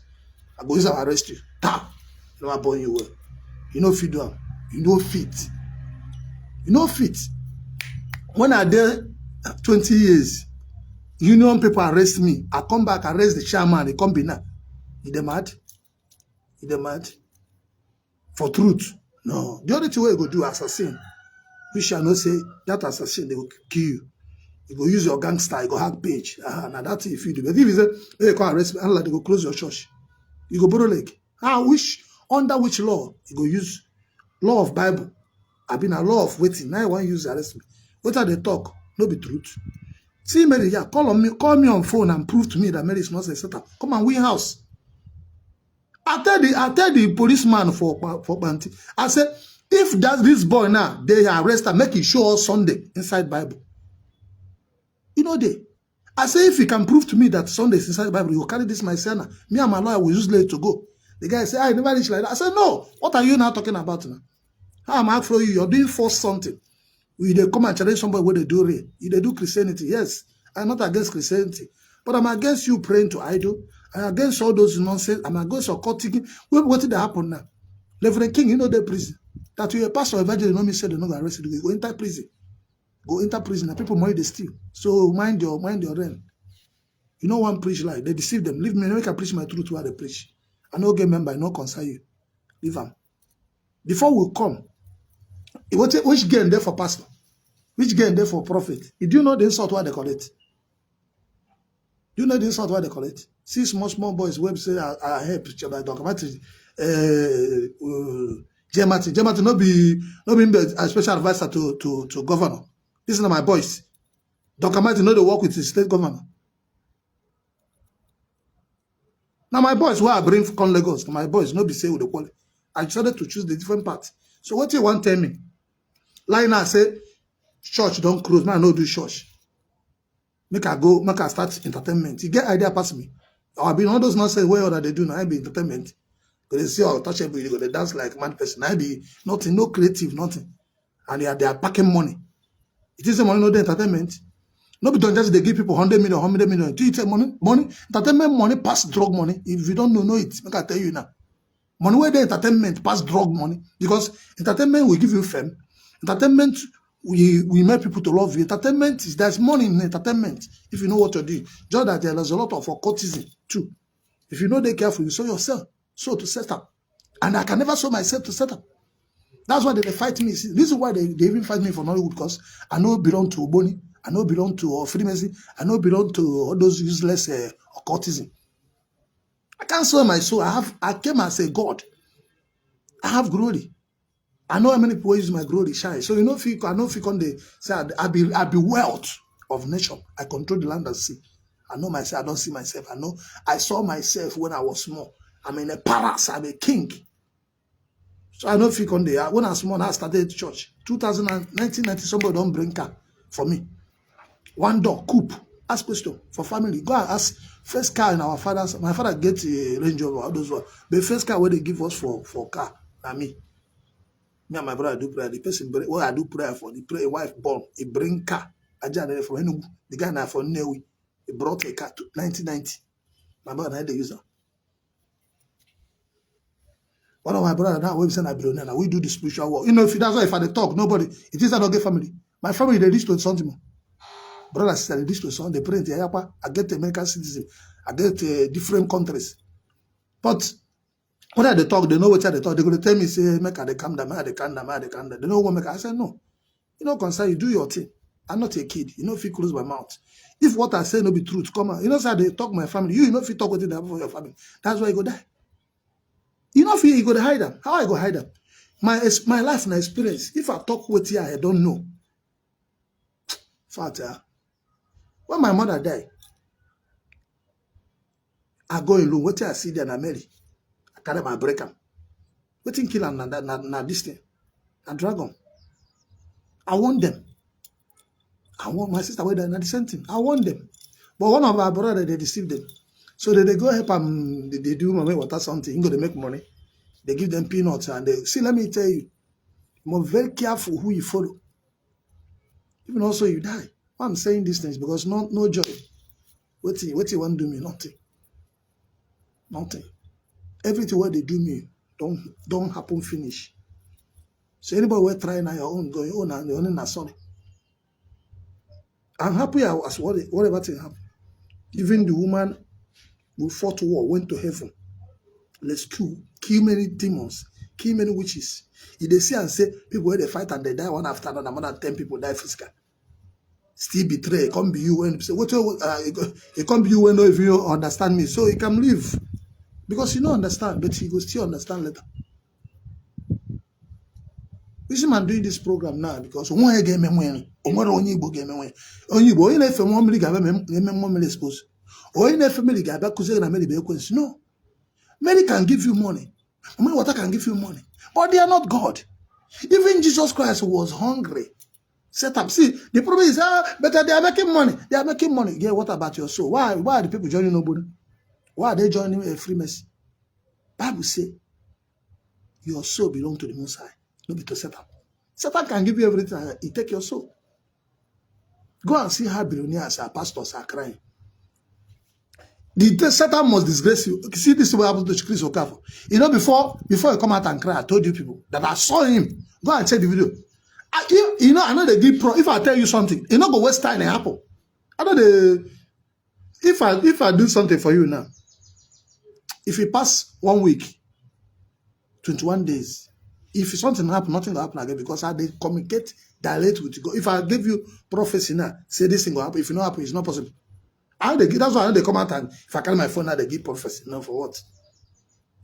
I go use and arrest you. Ta! They never born you well. You know fit do them. You know fit. You know fit. When I there 20 years, union people arrest me. I come back, arrest the chairman, they come be now. Is they mad? Is they mad? For truth? No. The only thing you go do assassin. We shall not say that assassin, they will kill you. You go use your gangster, you go hack page. Now that's if you do. But if you say, they come arrest me, they go close your church. You go borrow leg. Under which law? You go use law of Bible. I've been a law of waiting. Now I want to use arrest me. What are they talk? No be truth. See Mary, yeah, call me on phone and prove to me that Mary is not a Satan. Come and win house. I tell the policeman for Banti. I said, if that's this boy now, they arrest him, make it show us Sunday inside Bible. You know they. I say if he can prove to me that Sunday is inside the Bible, he will carry this my son. Me and my lawyer will use late to go. The guy say, I never reach like that. I said, no. What are you now talking about now? How am I for you? You're doing force something. Will they come and challenge somebody where they do real? If they do Christianity, yes. I'm not against Christianity. But I'm against you praying to idol. I'm against all those nonsense. I'm against occultic. What did that happen now? Reverend King, you know the prison. That you a pastor evangelist, no me say they're not going to arrest you. Go enter prison. Go enter prison and people money they steal. So mind your rent. You know one preach like they deceive them. Leave me, I can preach my truth while they preach. I know get member, I know concern you. Leave them. Before we come, which gain there for pastor? Which gain there for prophet? Did you know the insult what they call it? Do you know the insult why they call it? See small boys who say I help by documentary. Jemati no be a special advisor to governor. This is not my boys. Documentary know they work with the state governor. Now my boys who I bring from Lagos, my boys no be say with the quality. I decided to choose the different parts. So what you want tell me? Like now say church don't close, man no do church. Make I start entertainment. You get idea pass me. Or I be all those nonsense where that they do now. I be entertainment. Because they see how touchable you go, they dance like mad person. I be nothing, no creative, nothing. And they are packing money. It is the money, no the entertainment. No be don't just they give people 100 million. Do you take money? Entertainment money pass drug money. If you don't know it, make I tell you now. Money where the entertainment pass drug money. Because entertainment will give you fame. Entertainment we make people to love you. Entertainment is there's money in entertainment if you know what you're doing. Just that there's a lot of occultism too. If you know they're careful, you sow yourself. So to set up. And I can never sow myself to set up. That's why they fight me. See, this is why they even fight me for Nollywood, because I know belong to Oboni, I know belong to Freemason, I know belong to all those useless occultism. I can't sow my soul. I came as a God. I have glory. I know how many people use my glory shine. So you know, if I know if you can say I be wealth of nation. I control the land and sea. I know myself. I don't see myself. I know I saw myself when I was small. I'm in a palace. I'm a king. So I know if you can when I was small, I started church. 1990, somebody don't bring car for me. One door, coupe, ask question for family. Go and ask first car in our father's. My father get a Range Rover, all those ones. The first car where they give us for car, na me. Me and my brother do prayer. The person where I do prayer for, the prayer wife born, he bring car. I just from Enugu. The guy now from Newi, he brought a car to 1990. My brother had the user. One of my brothers now, we send a billionaire. We do the spiritual work. You know, if that's why if I talk, nobody. It is not get family. My family they reach to something. Brother, sister, they reach to something. They pray in the I get American citizen. I get different countries. But when they talk, they know what they talk. They're going to tell me, say, make they calm down, make they calm down, make they calm down. They know what make. I said, no. You know, concern, you do your thing. I'm not a kid. You know, if you close my mouth. If what I say no be truth, come on. You know, say they talk my family. You know, if you talk with them for your family. That's why you go die. You know, if you go to hide them. How I go hide them? My life and experience. If I talk with you, I don't know. Father, when my mother died, I go alone. What I see there, I marry. I carry my breaker. What in kill and na this thing, a dragon. I want them. I want my sister with the same thing. I want them. But one of our brothers, they deceive them. So they go help them. They do mommy water something. You go to make money. They give them peanuts and they see. Let me tell you, you're very careful who you follow. Even also you die. Why I'm saying these things because no joy. What you want to do me? Nothing. Nothing. Everything what they do me don't happen finish. So anybody will try now your own go your own and your own sorry. I'm happy as whatever thing happened. Even the woman who fought war went to heaven. Let's kill many demons, kill many witches. If they see and say people where they fight and they die one after another, more than 10 people die physical. Still betray. It can't be you when say it can't be you when if you understand me. So you can leave. Because you don't understand, but you will still understand later. This man doing this program now because one game when YIgbo game when YIgbo in a family gabe expose. Or in a family gabe because na many be no. Many can give you money. Many water can give you money. But they are not God. Even Jesus Christ was hungry. Set up. See, the problem is but they are making money. They are making money. Yeah, what about your soul? Why are the people joining nobody? Why are they joining a Freemason? Bible say your soul belongs to the Most High, not be to Satan. Satan can give you everything and he take your soul. Go and see how billionaires and pastors are crying. The Satan must disgrace you. See, this is what happened to Chukwuka. You know, before you come out and cry, I told you people that I saw him. Go and check the video. You know, I know they give pro. If I tell you something, you know, go waste time and happen. I know the. If I do something for you now, if you pass 1 week, 21 days, if something happen, nothing will happen again because I they communicate direct with God. If I give you prophecy now, say this thing will happen. If it not happen, it's not possible. That's why they come out and if I carry my phone now, they give prophecy. No, for what?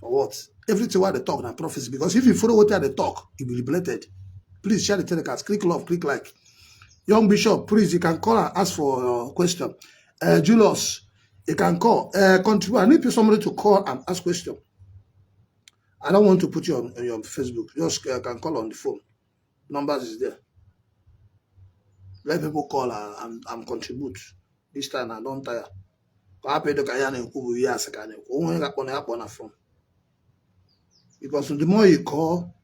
For what? Everything what they talk now prophecy. Because if you follow what they talk, it will be blated. Please share the telecast. Click love, click like. Young Bishop, please, you can call and ask for a question. Julius, you can call. Contribute. I need somebody to call and ask question. I don't want to put you on your Facebook. Just can call on the phone. Numbers is there. Let people call and contribute. This time I don't tire. Because the more you call,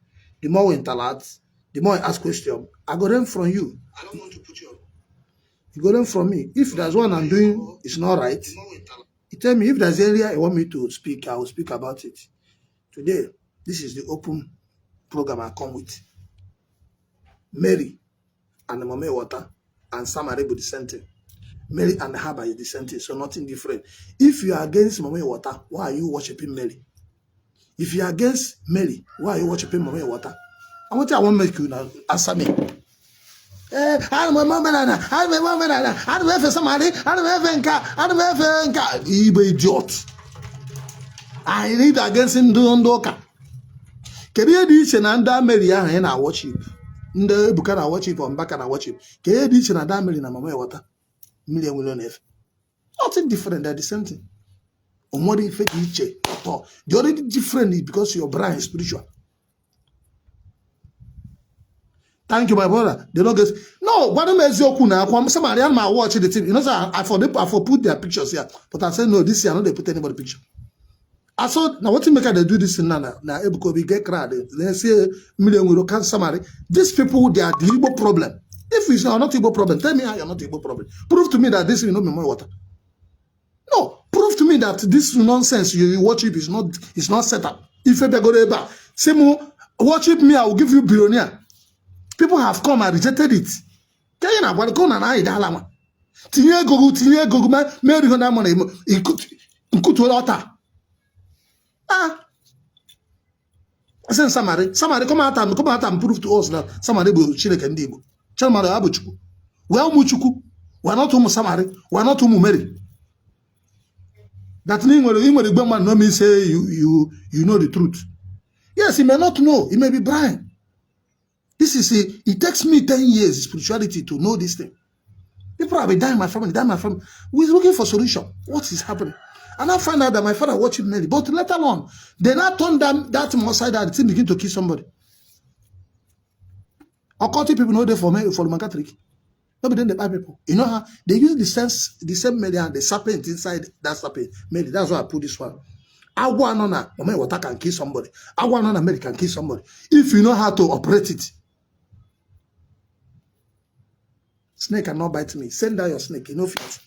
the more we interact, the more I ask questions. I go them from you. I don't want to put you on. You go them from me. If there's one I'm doing, it's not right. You tell me if there's area you want me to speak, I will speak about it. Today, this is the open program I come with. Mary and the Mama Water and Sam Arebo dissenting. Mary and the Haba is dissenting, so nothing different. If you are against Mama Water, why are you worshiping Mary? If you are against Mary, why are you worshiping Mama Water? I want to make you now answer me. I'm a mama, I'm a woman, I don't have somebody, I don't have a car, Igbo idiot. I read against him doing doka. Kere diche na nda Mary ahụ na worship. Ndị ebuka na worship on back na worship. Kere diche na nda Mary na Mama Water. Million will not. Nothing different, they're the same thing. Omori ife diche at all. The only different is because your brain is spiritual. Thank you, my brother. They don't get no. What am I saying? Somebody else might watch the TV. You know, sir, I for put their pictures here, but I said no. This year, I know they put anybody picture. I saw now what you make they do this in Nana. Now, because we get crowded. They say million euro can somebody. These people, they are the Igbo problem. If it's not Igbo problem, tell me how you're not Igbo problem. Prove to me that this is not Mama Water. No, prove to me that this nonsense you worship is not set up. If you go there, say more worship me, I will give you billionaire. People have come and rejected it. Can you not go and hide that? Tinye go, Mary go that money. He could water. Ah, I said somebody come out and prove to us that somebody will chile can Igbo. Chamara Abu Chukwu. We are Chukwu. We are not Samari. We are not Mary. That means when the man know me say you know the truth. Yes, he may not know. He may be blind. This is it takes me 10 years spirituality to know this thing. People have been dying my family. We're looking for solution. What is happening? And I find out that my father watched Mary. But later on, they not turn that side that the thing begin to kill somebody. Occultic people know they for Roman Catholic. Nobody then they buy people. You know how they use the same Mary and the serpent inside that serpent. Mary, that's why I put this one. I want on a Mama Water can kill somebody. I want on a Mary can kill somebody. If you know how to operate it. Snake cannot bite me. Send down your snake. You know it.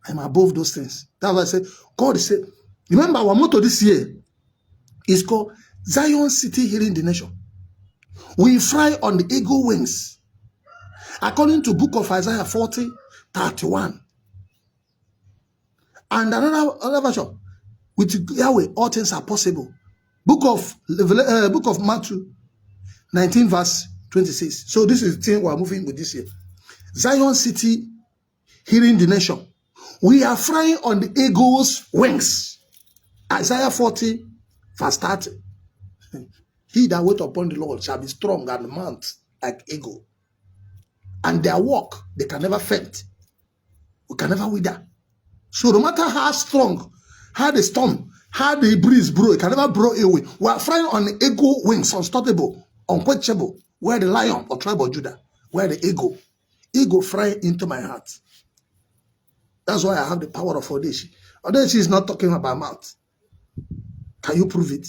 I'm above those things. That's why I said, God said, remember our motto this year is called Zion City Healing the Nation. We fly on the eagle wings. According to book of Isaiah 40:31. And another version, with Yahweh, all things are possible. Book of Matthew 19 verse 26. So this is the thing we're moving with this year. Zion City Healing the Nation. We are flying on the eagle's wings. Isaiah 40 verse 30. He that wait upon the Lord shall be strong and mount like eagle. And their walk, they can never faint. We can never wither. So no matter how strong, how the storm, how the breeze blow, it can never blow away. We are flying on the eagle wings, unstoppable, unquenchable. Where the lion or tribe of Judah, where the eagle fly into my heart. That's why I have the power of audacious. Audacious is not talking about mouth. Can you prove it?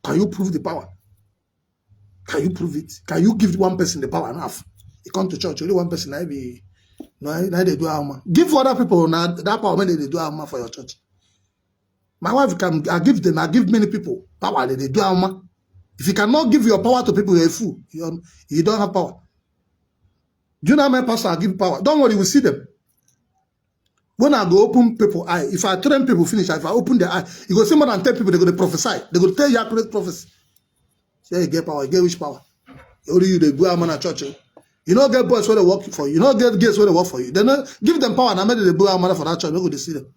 Can you prove the power? Can you prove it? Can you give one person the power enough? You come to church, only one person, I be no, they do alma. Give other people now that power when they do alma for your church. My wife can I give many people power that they do alma. If you cannot give your power to people, you're a fool. You don't have power. Do you know how many pastors I give power? Don't worry, we'll see them. When I go open people eye, if I train people finish, if I open their eye, you go see more than 10 people, they're going to prophesy. They're going to tell you accurate prophecy. Say you get power, you get which power? Only you, they go out man at church. You don't get boys where they work for you. You don't get girls where they work for you. They don't give them power and I made the blow money for that church. Don't go to see them.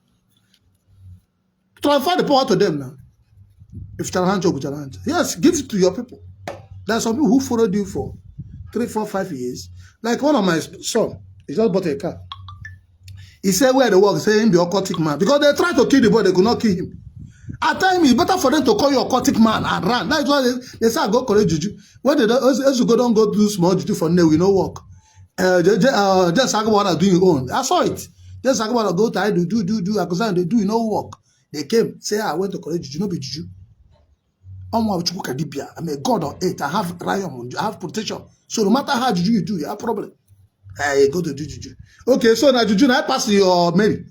Transfer the power to them now. If challenge or challenge. Yes, give it to your people. There are some people who followed you for 3, 4, 5 years. Like one of my son, he just bought a car. He said where they work, he said him be a occultic man. Because they tried to kill the boy, they could not kill him. At times, it's better for them to call you a occultic man and run. That's why they say, I go collect juju. When they don't go do small juju for now, we no work. Just talk about doing your own. I saw it. Just talk about go to do. Because they do no work. They came, say, I went to collect juju, no be juju. I'm a Chukwuka Dibia. I'm a god on 8. I have rayom, I have protection. So no matter how juju you do, you have problem. I go to do juju. Okay, so now juju, now I pass your Mary.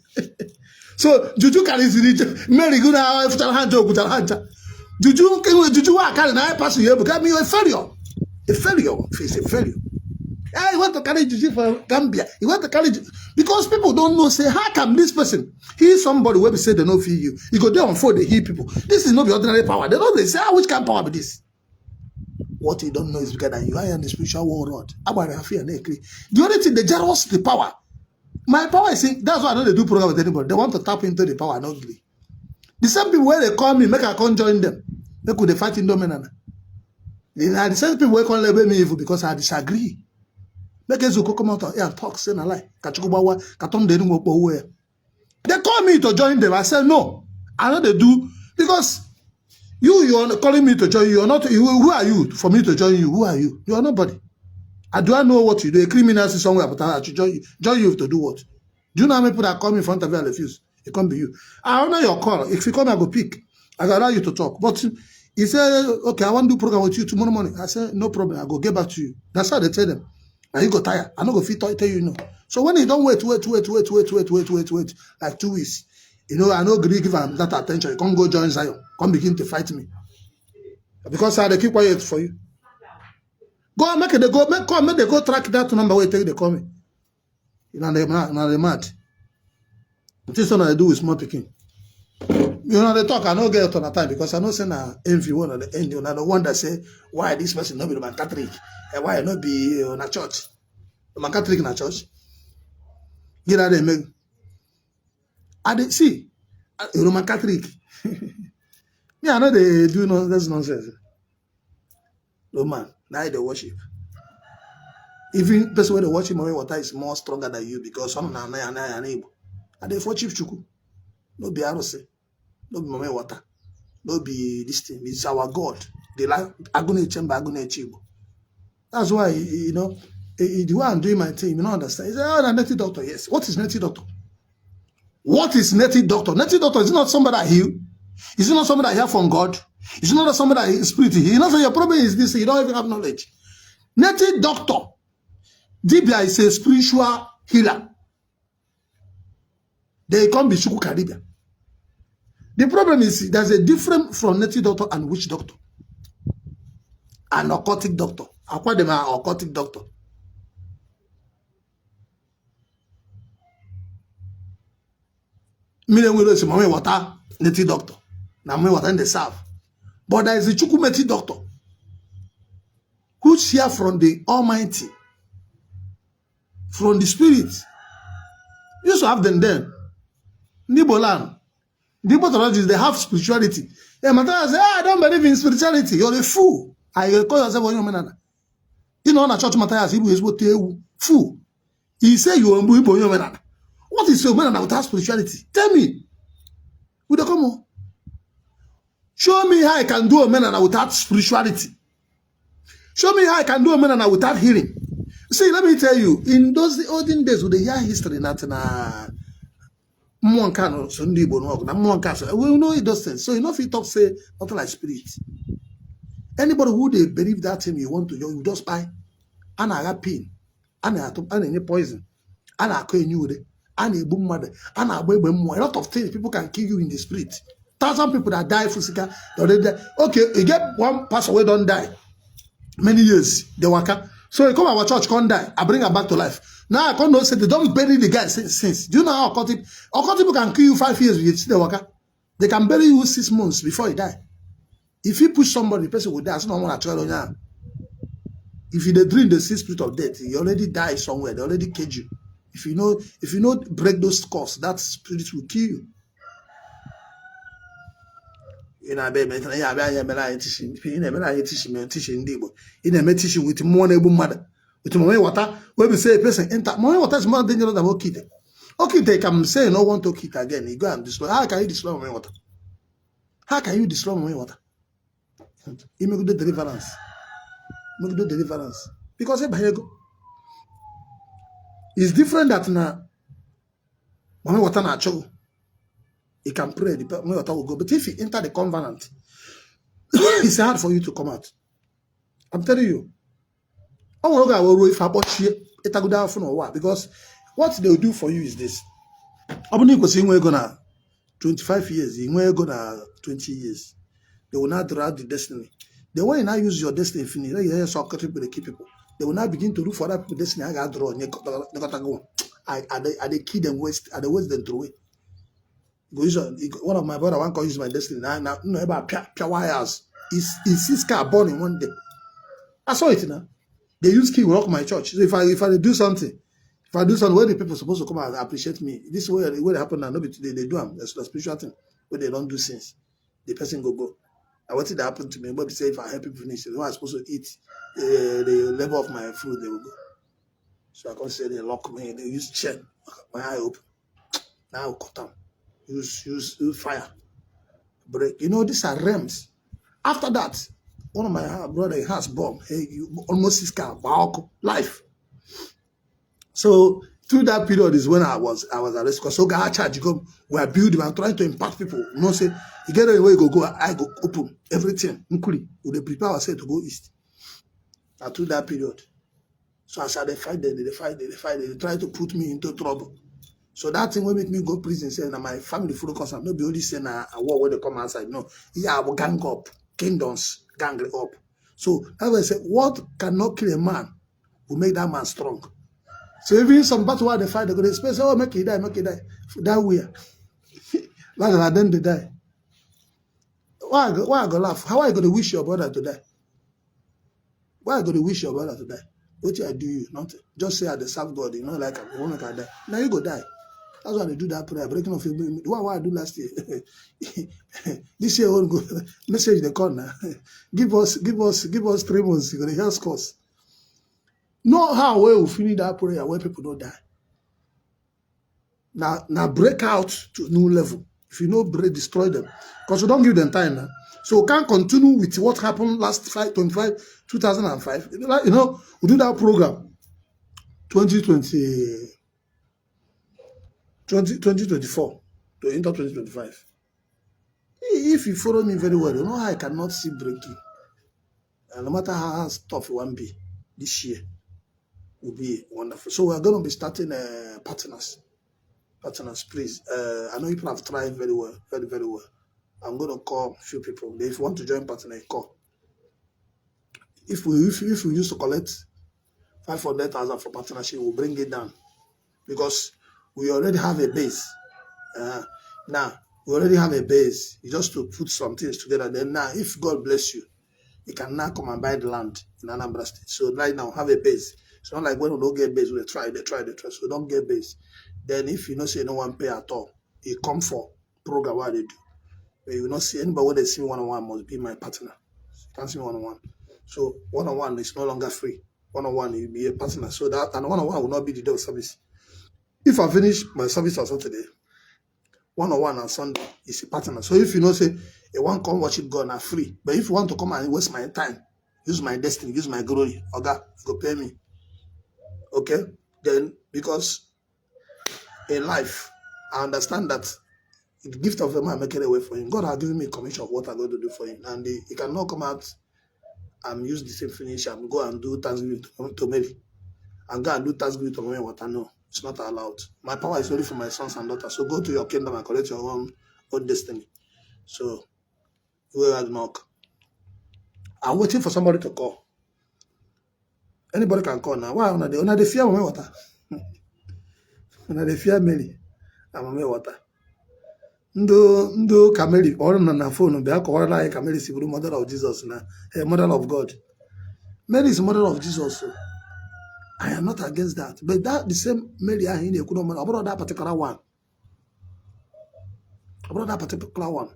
So juju carry Mary go now after hand. Juju I carry now I pass you because me a failure. A failure. It's a failure. I want to carry juju for Gambia. You want to carry because people don't know. Say how come this person? He is somebody where we say they don't feel you. You go there on phone they heal people. This is not the ordinary power. They don't. They say which kind of power be this? What you don't know is bigger than you. I am the spiritual world. The only thing they jealous the power. My power is saying that's why I don't do program with anybody. They want to tap into the power and ugly. The same people where they call me, make I come join them. They could fight in Dominana. The same people where call label me evil because I disagree. Make us come out here and talk, say a lie. They call me to join them. I said no. I know they do because you are calling me to join you. You're not. Who are you for me to join you? Who are you? You are nobody. I do not know what you do. A criminal is somewhere, but I should join you to do what? Do you know how many people that come in front of you and refuse? It can't be you. I honor your call. If you come, I go pick. I go allow you to talk. But he said, okay, I want to do program with you tomorrow morning. I said, no problem. I go get back to you. That's how they tell them. And you go tired. I not go fit tell you no. So when you don't wait, like 2 weeks, you know, I know give him that attention. You can't go join Zion. Come begin to fight me. Because they keep quiet for you. Go make it. They go track that number where they call me. You know, they're mad. This one I do with small picking. You know, they talk, I don't get it on the time because I know saying envy one of the end. You know, the one that say, why this person not be Roman Catholic? And why not be in a church? Roman Catholic in a church? You know, they make. I did see Roman Catholic. Yeah, I know they do that's nonsense. Roman, now they worship. Even person where they worship Mama water is more stronger than you because some na Igbo. And they worship Chukwu. No be Arose. No be Mama water. No be this thing. It's our God. They like Agune Chemba, Agune Chibo. That's why, you know, the way I'm doing my thing, you don't understand. He said, oh, the native doctor. Yes. What is native doctor? What is native doctor? Native doctor is not somebody that heal. Is it not somebody that hear from God? Is it not somebody that is spirit? You know, so your problem is this, you don't even have knowledge. Native doctor. Dibia is a spiritual healer. They can't be Chukwuka Dibia. The problem is there's a difference from native doctor and witch doctor. An occultic doctor. I call them an occultic doctor. Meaning we don't say Mama water native doctor. Now Mama water in the south. But there is a Chukwuka doctor who's here from the Almighty, from the Spirit. You used to have them then. Nibolan. The Igbo they have spirituality. Yeah, Mataya say, I don't believe in spirituality. You're a fool. I call yourself YIgbo Omenala. You know, on a church Mataya is what you fool. He say you are YIgbo Omenala. What is your Omenala without spirituality? Tell me. Would you come on? Show me how I can do Omenala without spirituality. Show me how I can do Omenala without hearing. See, let me tell you, in those olden days with the year history, not we know it does sense. So you know if you talk say nothing like spirit. Anybody who they believe that thing you want to you just buy and I got pain and any poison and I can you and a boom mother and a baby more. A lot of things people can kill you in the spirit. 1,000 people that die physical. Okay, you get one person who don't die many years, they work. So you come our church, can't die. I bring her back to life. Now I can't know say they don't bury the guy since. Do you know how occultic people can kill you 5 years with the worker? They can bury you 6 months before you die. If you push somebody, the person will die. So no one actually. If you dream the spirit of death, you already die somewhere. They already cage you. If you know break those curses, that spirit will kill you. You know, teaching Igbo. Teaching with more able mother. With more water, when we say a person enter, more water is more dangerous than Okite. Okite can say no want to kid again. You go and destroy. How can you destroy my water? How can you destroy my water? You make the deliverance. Make the deliverance. Because it's different that now when water na show, you can pray, the water will go. But if you enter the covenant, it's hard for you to come out. I'm telling you. Because what they'll do for you is this. I'm gonna 25 years, you're gonna 20 years. They will not draw the destiny. Then when you now use your destiny, finish, they keep people. They will now begin to look for that destiny. I got draw. I they kill them waste. I they waste them through it. One of my brother one can use my destiny. Now no about pure wires. Is his car born in one day? I saw it now. They use key rock my church. So if I do something, where the people supposed to come and appreciate me, this is where it happen now. Nobody they do them. That's the spiritual thing where they don't do things. The person go. I wanted that happen to me. But say if I help people finish, when I'm supposed to eat the level of my food, they will go. So I can say they lock me. They use chain. My eye open. Now I'll cut them. Use fire. Break. You know these are realms. After that, one of my brother has bomb. Hey, you almost his car. Life. So through that period is when I was arrested. Because so God charge you come. We are building. I'm trying to impact people. You know, say you get away, go. I go open everything. We they prepare ourselves to go east. And through that period, so I said they fight. They try to put me into trouble. So that thing will make me go prison. Say now my family full cause I'm not be only saying a war where they come outside. No, yeah, I will gang up kingdoms, gang up. So that's why I say what cannot kill a man will make that man strong. So even some battle where they fight, they go to space. Oh, make it die. That way, like then they die. Why I go laugh? How are you going to wish your brother to die? Why are you going to wish your brother to die? What I do you? Nothing. Just say I serve God. You know, like I won't make her die. Now you go die. That's why they do that prayer. Breaking off. What I do last year? This year won't go. Message the corner. Give us 3 months. You're gonna hear scores. Know how we will finish that prayer where people don't die. Now break out to a new level. If you know break, destroy them. Because we don't give them time now. So we can't continue with what happened last 2005. You know, we do that program 2024 to enter 2025. If you follow me very well, you know I cannot see breaking. And no matter how tough it will be, this year will be wonderful. So we're going to be starting partners. Partners, please. I know people have tried very well, very, very well. I'm going to call a few people. If you want to join partner, call. If we used to collect 500,000 for partnership, we'll bring it down because we already have a base. Now we already have a base. You just to put some things together. Then now, if God bless you, you can now come and buy the land in Anambra State. So right now, have a base. It's not like when we don't get base, we try. So we don't get base. Then if you not say no one pay at all, you come for program what they do. But you will not see anybody when they see one-on-one must be my partner. You can't see one-on-one. So one-on-one is no longer free. One-on-one will be a partner. So that and one-on-one will not be the day of service. If I finish my service on Saturday, one-on-one on Sunday is a partner. So if you know say you want to come worship God now free. But if you want to come and waste my time, use my destiny, use my glory, okay, you go pay me. Okay? Then because in life, I understand that the gift of a man make it away for him. God has given me a commission of what I'm going to do for him. And he cannot come out and use the same finish and go and do Thanksgiving to Mary. And go and do Thanksgiving to Mary what I know. It's not allowed. My power is only for my sons and daughters. So go to your kingdom and collect your own destiny. So, where has knock? I'm waiting for somebody to call. Anybody can call now. Why? Una they fear Mama water. Una they fear Mary. I'm Mama water. Ndo Kameli or na phone be akọwara like Kameli siburu mother of Jesus na mother of God. Mary is the mother of Jesus. So I am not against that. But that the same Mary in the about that particular one. About that particular one.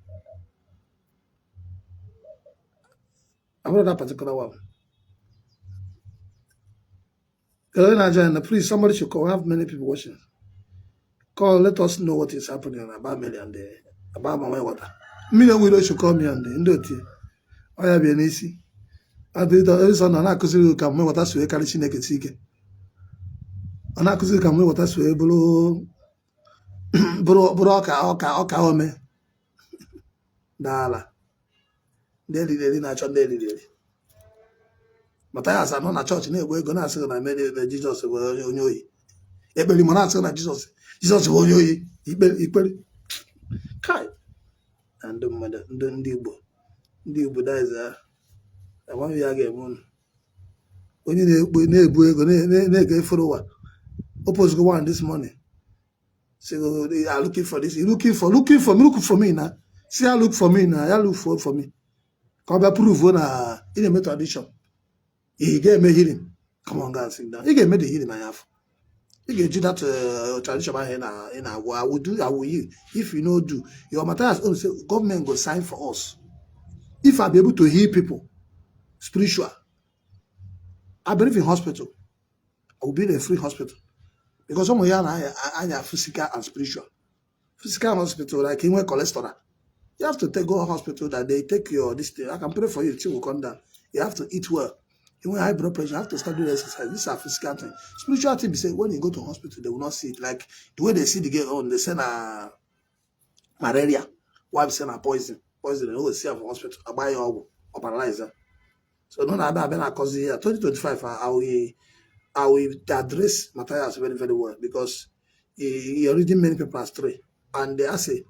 About that particular one. Please, somebody should call. We have many people watching. Call, let us know what is happening about Mary and about Mama Water. Million widows should call me and the I have been easy. I did the son and I could see come with us with a Kalishine Seek. And I could see come with us with a blue Broka Ome Dala. Daily, natural daily. Matthias are not a church, and we're going to say I made the Jesus of Onyoi. Ebeli Monasa na Jesus. Jesus of Onyoi. Equally. Kai. And the mother, the Igbo. The Igbo dies there. I want you again. When you go follow Opposite go one this morning. So they are looking for this. Look for me now. See, I look for me now. I look for me. Come back prove when in a method tradition. He gave me healing. Come on, guys, sit down. He gave me the healing I have. He gave you that tradition I will do. I will you. If you know do your Matthias only say government go sign for us. If I be able to heal people, spiritual. I believe in hospital. I will be in a free hospital. Because some of you are physical and spiritual. Physical hospital, like in cholesterol. You have to go to hospital that they take your this thing. I can pray for you till you come down. You have to eat well. When high blood pressure, you have to start doing exercise. These are physical things. Spiritual thing, say when you go to hospital, they will not see it. Like the way they see the girl on, they send a malaria. Why send a poison? Poison, they always see her from hospital. I buy your or paralyzer. So no, I've been a cause here. 2025, I will address Matthias very, very well because he already many people astray. And they are say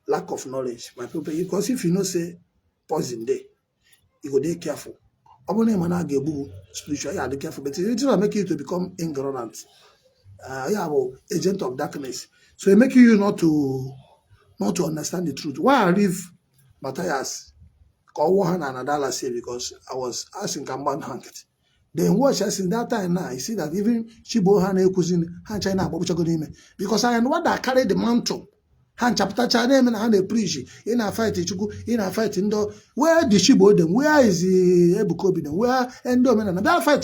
lack of knowledge. My people, because if you know say poison day, you go dey careful. Spiritual, you are careful, but it will make you to become ignorant. You have an agent of darkness. So it make you not to understand the truth. Why I leave Matthias? One and another say because I was asking Kamban Hanket. Then watch us in that time now. You see that even Chibo Han Ekusin Han China because I am what that carry the mantle. Han chapter China and they preach in a fight Chukwu, in a fight indoor. Where the Chibo them? Where is the Ebukobi them? Where and Omenala? That fight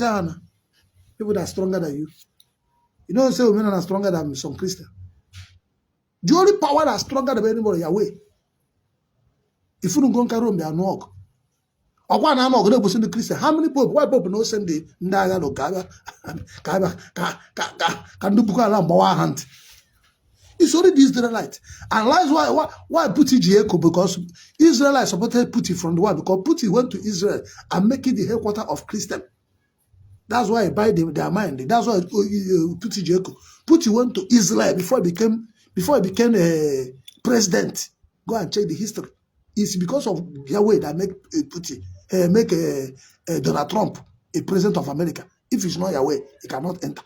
people that are stronger than you. You know, say women are stronger than some Christian. The only power that's stronger than anybody Yahweh. If you don't go to Rome, they are not. Or one I'm going to the Christian. How many Pope? Why Pope no send the Ndaga no can do Bukala Moa hunt? It's only the Israelite. And that's why Putin Jieko, because Israelites supported Putin from the world, because Putin went to Israel and make it the headquarters of Christian. That's why he buy their mind. That's why Putin Jieko. Putin went to Israel before he became a president. Go and check the history. It's because of Yahweh that make Putin Donald Trump a president of America. If it's not Yahweh, he cannot enter.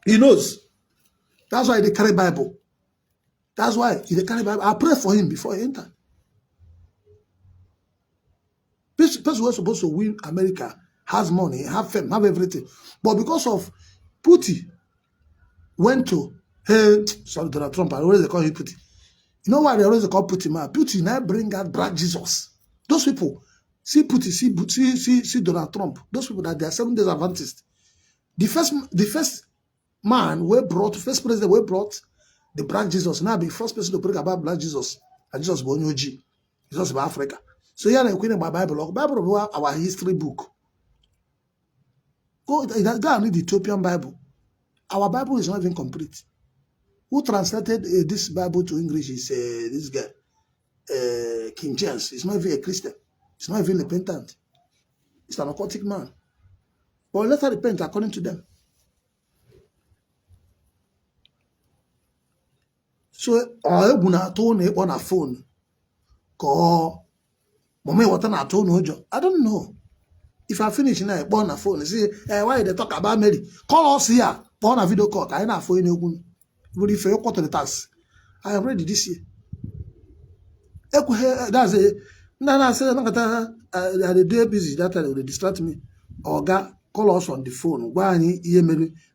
He knows. That's why they carry Bible. That's why they carry Bible. I pray for him before he enter. Person who was supposed to win America has money, have fame, have everything. But because of Putin went to Donald Trump, I always call him Putin. You know why they always call Putin? Putin now bring out Black Jesus. Those people, see Putin, see Donald Trump. Those people that they are 7 days Adventist. The first man first president we brought the Black Jesus. Now the first person to bring about Black Jesus. And Jesus Bonyoji. Jesus about Africa. So here I'm quoting my Bible. Bible is our history book. Go and read the Ethiopian Bible. Our Bible is not even complete. Who translated this Bible to English is this guy, King James. He's not even a Christian. He's not even repentant. He's an occultic man. But let her repent according to them. So, on a phone, call Mama what an atone. I don't know. If I finish now, on a phone, see, why they talk about Mary? Call us here, on a video call. I know for you. But if you to the task, I am ready this year. That's Then I said, they do busy that time, they distract me. Oga call us on the phone. Why ye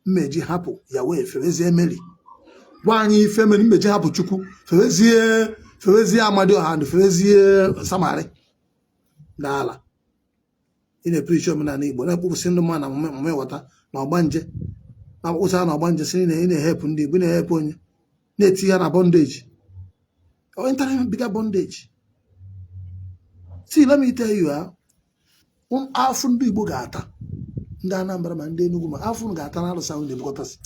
meji hapo Yahweh fewezi emeli. Why ye family meji hapo Chukwu fewezi amadi hand fewezi samare. Dala. In a preach of na Igbo. Na pupu sindu man na mume wata na obanje. Na usa na obanje sini ine help ndi bine help onye. Neti ya na bondage. Or entering bigger bondage. See, let me tell you, afun bi Igbo ga-ata. Ndị Anambra ma ndị Enugu ma afun ga-ata na arụsa ndị bukọtas.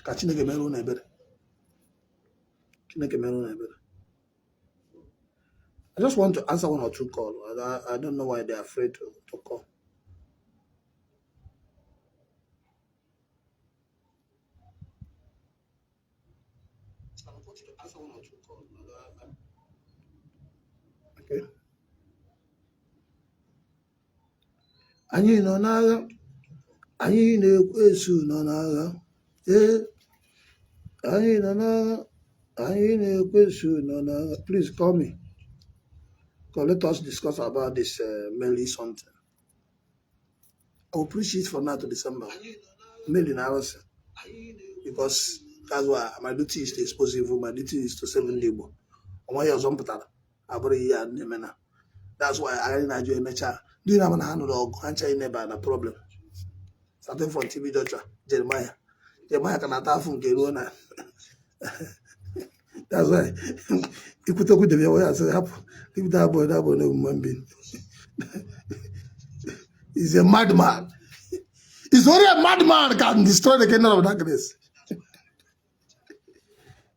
Ka Chineke mere unu ebere. Chineke mere unu ebere. I just want to answer one or two calls. I don't know why they're afraid to call. I want you to answer one or two calls. Okay. Anyị nọ n'agha. Anyị na-ekwesu nọ n'agha. Anyị nọ n'agha. Anyị na-ekwesu nọ n'agha. Please call me. Let us discuss about this Meli something. I'll preach it from now to December. Meli na house. Because that's why my duty is to expose evil, my duty is to save Igbo. That's why I didn't do a mecha. Do you have a hand dog? Ancha never a problem. Starting from TV Doctor, Jeremiah. Jeremiah can attack from Gerona. That's why you put up with the way I said, leave that boy, no human being. He's a madman. It's only a madman can destroy the kingdom of darkness.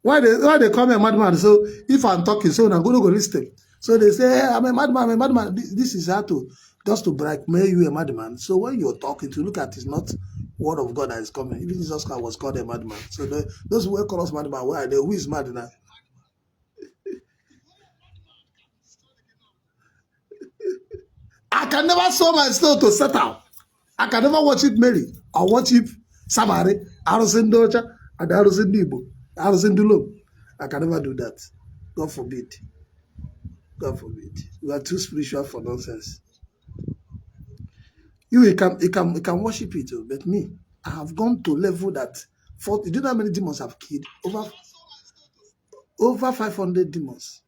Why they call me a madman? So if I'm talking, so I'm going to go listen. So they say, hey, I'm a madman, I'm a madman. This is how to just to blackmail you a madman. So when you're talking, to look at it's not word of God that is coming. Even Jesus Christ was called a madman. So those who call us madman, where are they? Who is mad now? I can never sow my soul to settle. I can never worship Mary or worship somebody. Arusindocha and Arusindibo, Arusindulum. I can never do that. God forbid. God forbid. You are too spiritual for nonsense. You can worship it, but me, I have gone to level that. Do you know how many demons I've killed? Over 500 demons.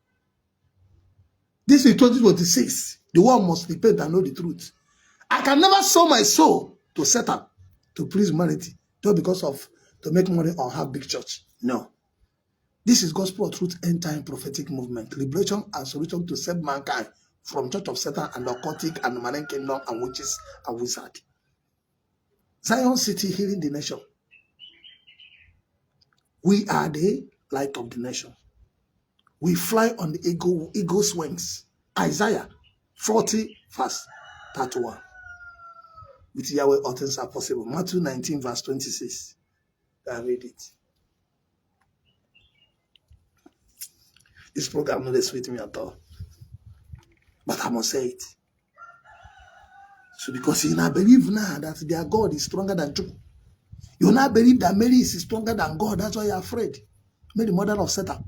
This is 2026. The world must repent and know the truth. I can never sow my soul to set up, to please humanity, just because of to make money or have big church. No. This is gospel of truth, end time prophetic movement, liberation and solution to save mankind from church of Satan and occultic and marine kingdom and witches and wizards. Zion City healing the nation. We are the light of the nation. We fly on the eagle's wings. Isaiah 40 verse 31. With Yahweh all things are possible. Matthew 19 verse 26. I read it. This program not sweet me at all. But I must say it. So because you not believe now that their God is stronger than Chukwu. You not believe that Mary is stronger than God. That's why you're afraid. Mary, mother of Satan.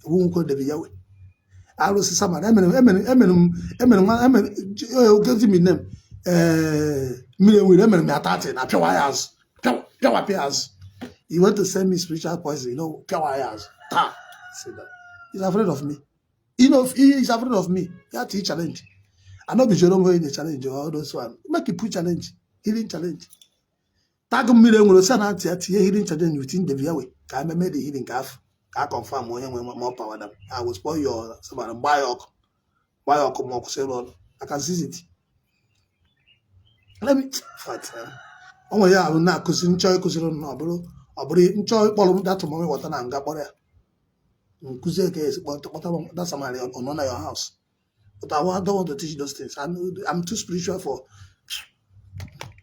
Who won't call the Yahweh? I will say something. Give me name. You want to send me spiritual poison, you know, pure wires. Say that. He's afraid of me. You know, he is afraid of me. He had to challenge. I know be Jerome in the challenge or all those one. Make it put challenge, healing challenge. Tag me will send out healing challenge within the Yahweh. I made the healing calf. I confirm more power than I will spoil your somebody buy your I can see it. Let me fight. Oh yeah, I will not because enjoy because you don't know, bro. Enjoy all that tomorrow. What I'm going to that's somebody on your house. But I don't want to teach those things. I'm too spiritual for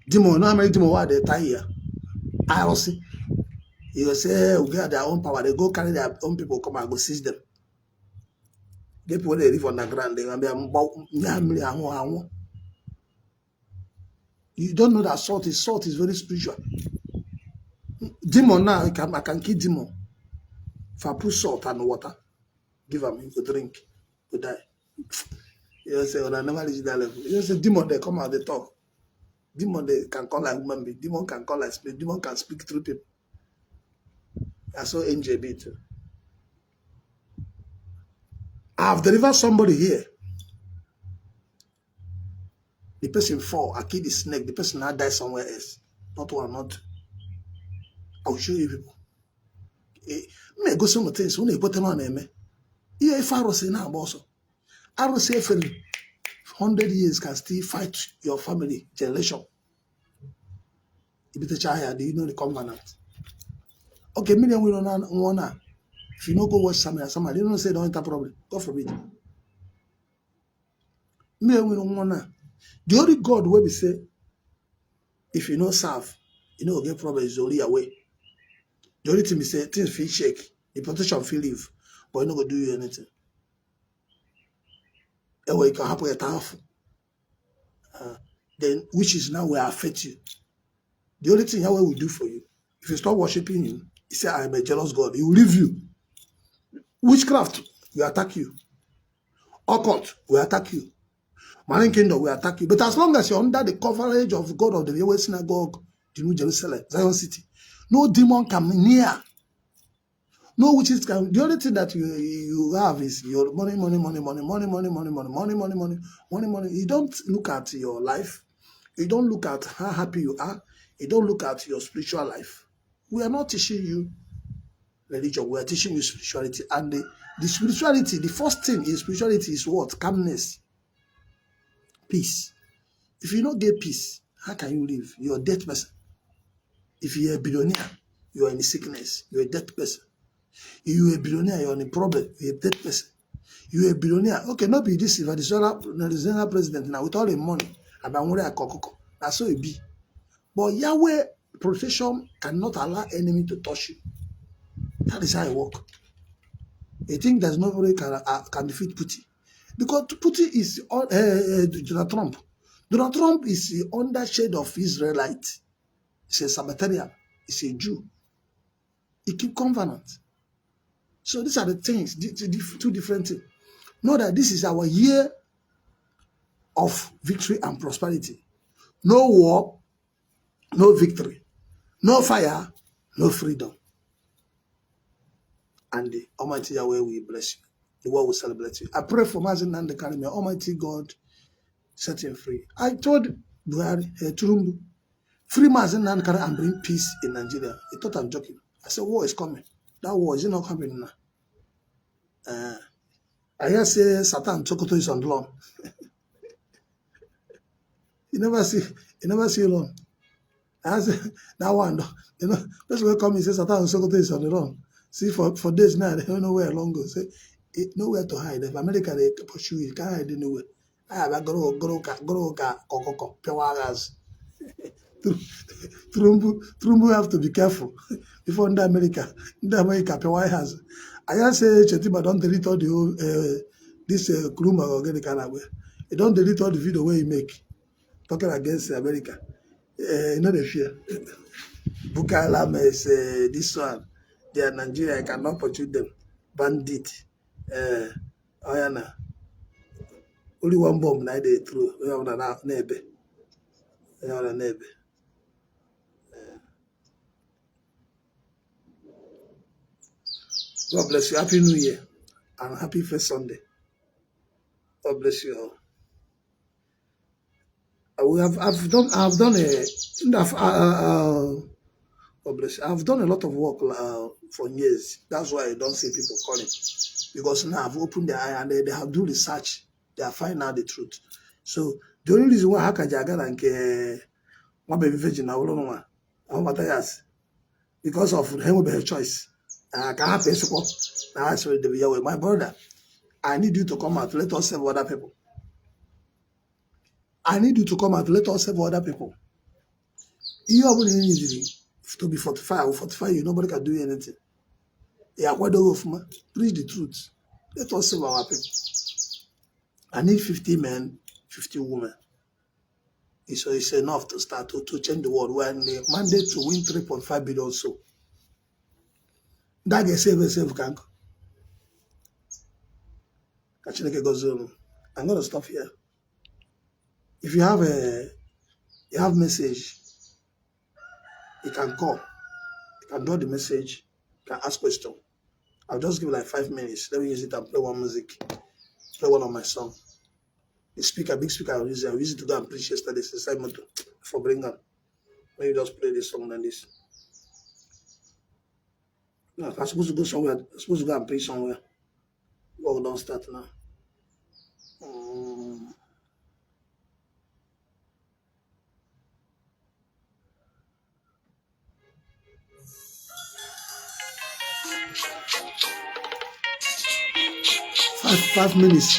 demon. No, how many demon why they tie here? I will see. You will say, we get their own power. They go carry their own people, come and go seize them. Get people they live on the ground. They be you don't know that salt is very spiritual. Demon now, I can kill demon. If I put salt and water, give him to drink, to die. You say, well, I never reach that level. You say, demon, they come out, they talk. Demon, they can call like human being. Demon can call like spirit. Demon can speak through people. I saw angel be too. I've delivered somebody here. The person fall, I kill the snake. The person now die somewhere else. Not one, not two. I'll show you people. Me go some things. When you put them on them, yeah, if I was saying now also, I will say for 100 years can still fight your family generation. If it's a child, do you know the covenant? Okay, million we don't want. If you don't go watch somebody, you don't say don't enter problem. God forbid. Million we don't want. The only God where we say, if you don't serve, you know get problem is only Yahweh. The only thing we say, things feel shake, the protection feel leave, but you not gonna do you anything. That way you can happen at half. Then which is now will affect you. The only thing Yahweh will do for you, if you stop worshiping him, he say, I am a jealous God. He will leave you. Witchcraft will attack you. Occult will attack you. Marine kingdom will attack you. But as long as you're under the coverage of God of the Yahweh synagogue, the New Jerusalem, Zion City, no demon come near. No witches can. The only thing that you have is your money. You don't look at your life. You don't look at how happy you are. You don't look at your spiritual life. We are not teaching you religion. We are teaching you spirituality. And the spirituality, the first thing in spirituality is what? Calmness. Peace. If you don't get peace, how can you live? You're a dead person. If you're a billionaire, you are in sickness. You're a dead person. If you're a billionaire, you're in a problem. You're a dead person. You're a billionaire. Okay, not be this Venezuela president now with all the money. That's so it be. But Yahweh protection cannot allow enemy to touch you. That is how it works. I think there's nobody can defeat Putin. Because Putin is Donald Trump. Donald Trump is under shade of Israelite. He's a Sabbatarian. He's a Jew. He keep covenant. So these are the things, two different things. Know that this is our year of victory and prosperity. No war, no victory. No fire, no freedom. And the Almighty Yahweh will bless you. The world will celebrate you. I pray for Mazen and the Karime. Almighty God, set him free. I told Buhari, Turumbu, free Mazen and Karime and bring peace in Nigeria. He thought I'm joking. I said, war is coming. That war is not coming now. I hear say Satan Chokoto is on the lawn. You never see lawn. I said, that one, you know, that's where come and say Satan Chokoto is on the lawn. See, for days now, they don't know where long go. Say, nowhere to hide. If America, they pursue you, can't hide anywhere. I have a grow, pewagas. Trumbu have to be careful before in America, pewagas. I just say, Chetima, don't delete all the whole, this Kuruma or get the kind of way. You don't delete all the video where you make, talking against America. You know the fear. Bukalam is this one. They are Nigeria. I cannot pursue them. Bandit. Oyana. Only one bomb now they throw. We have a neighbor. We have a neighbor. God bless you. Happy New Year and happy first Sunday. God bless you all. I've done God bless you. I've done a lot of work for years. That's why I don't see people calling. Because now I've opened their eye and they have do research. They are finding out the truth. So the only reason why Hakajaga and one baby virgin because of her choice. I can't pay support. Now I said my brother. I need you to come out. Let us serve other people. I need you to come out. Let us serve other people. You are going to be 45 or 45. You nobody can do anything. Yeah, what do you preach the truth? Let us serve our people. I need 50 men, 50 women. So it's enough to start to change the world. When the mandate to win 3.5 billion so. That gets save can. Catch you goes on. I'm going to stop here. If you have a message, you can call. You can draw the message. You can ask question. I'll just give like 5 minutes. Let me use it and play one music. Play one of my songs. The speaker, big speaker, I use it to go and preach yesterday. Since I'm for bring up. When you just play this song like this. No, I'm supposed to go somewhere. I'm supposed to go and preach somewhere. Work don't start now. 5 minutes.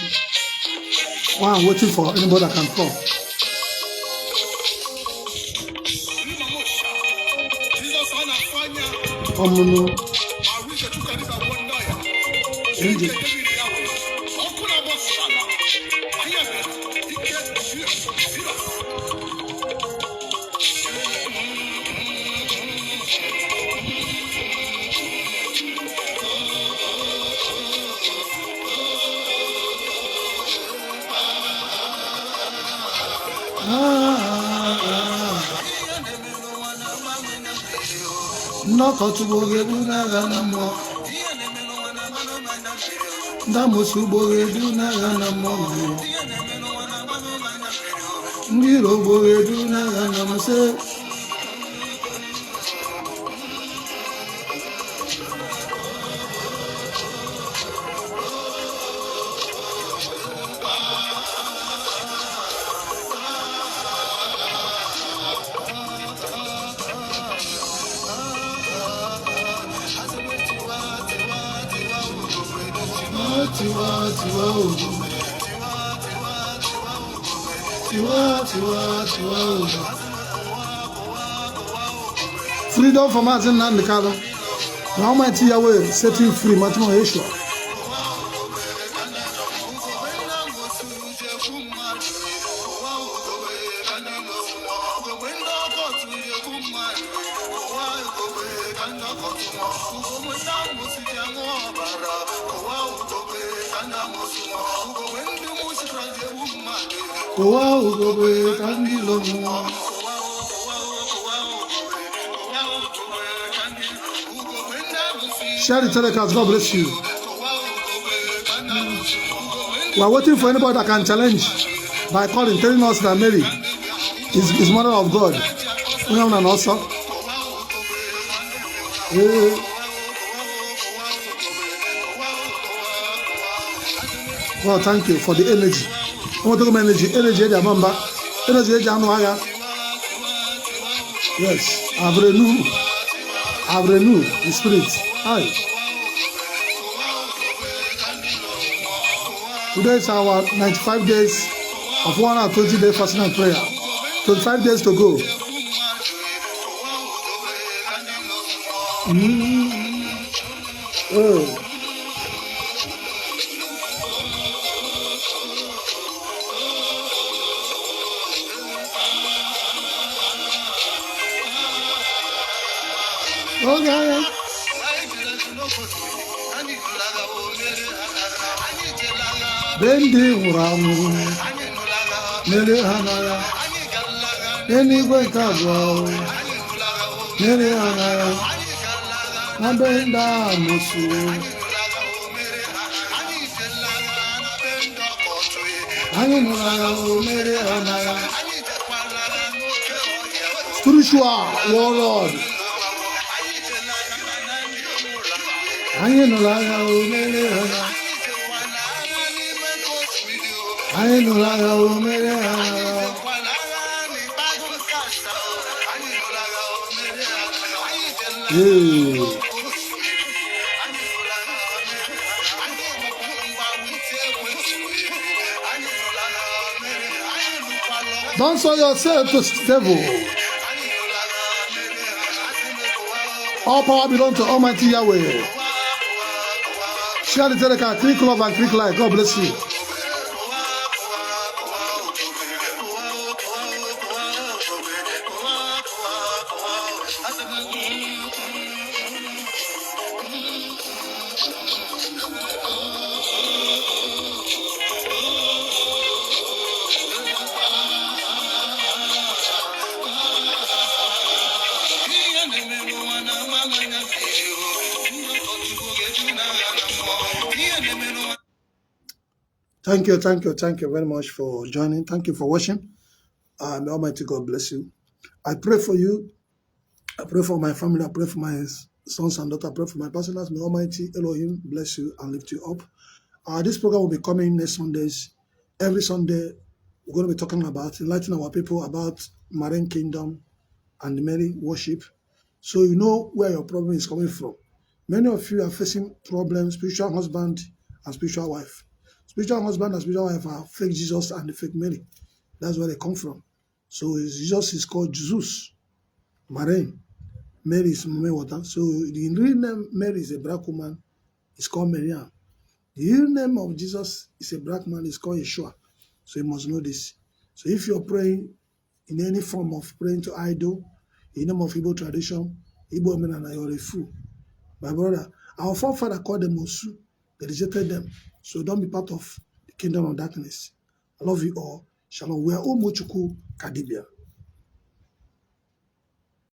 While I'm waiting for anybody that can call. Nnọkọ tụgboghedu n'agha na mmụọ ndamosu gboghedu n'agha na mmụọ ndị iro gboghedu n'agha na mmụọ Freedom from us in Nandikado. The Almighty Yahweh set you free, Matimo Yeshua. Share the telecast. God bless you. We are waiting for anybody that can challenge by calling, telling us that Mary is mother of God. And also, well, thank you for the energy. I want to go energy, Mamba, energy, yes, I've renewed the spirit. Hi. Today is our 95 days of 120 day fasting and prayer. 25 days to go. Oh. Okay. Bendi uramu, nere hanaya, neni gwekagwa, nere hanaya, nabenda musu, anunaya, nere hanaya. Spiritual warlord. Anunaya, nere hanaya. Don't sell yourself to the devil. All power belongs to Almighty Yahweh. Share the telecast, click love and click like. God bless you. Thank you very much for joining. Thank you for watching. May Almighty God bless you. I pray for you. I pray for my family. I pray for my sons and daughters. I pray for my partners. May Almighty Elohim bless you and lift you up. This program will be coming next Sundays. Every Sunday, we're going to be talking about enlightening our people about marine kingdom and Mary worship. So you know where your problem is coming from. Many of you are facing problems, spiritual husband and spiritual wife. Spiritual husband and spiritual wife are fake Jesus and the fake Mary. That's where they come from. So Jesus is called Jesus. Marine. Mary is water. So the real name Mary is a black woman. It's called Maryam. The real name of Jesus is a black man. It's called Yeshua. So you must know this. So if you're praying in any form of praying to idol, in the name of Igbo tradition, YIgbo and Omenala, you're a fool. My brother, our forefather called them Osu. They rejected them. So don't be part of the kingdom of darkness. I love you all. Shalom. We are all Chukwuka Dibia.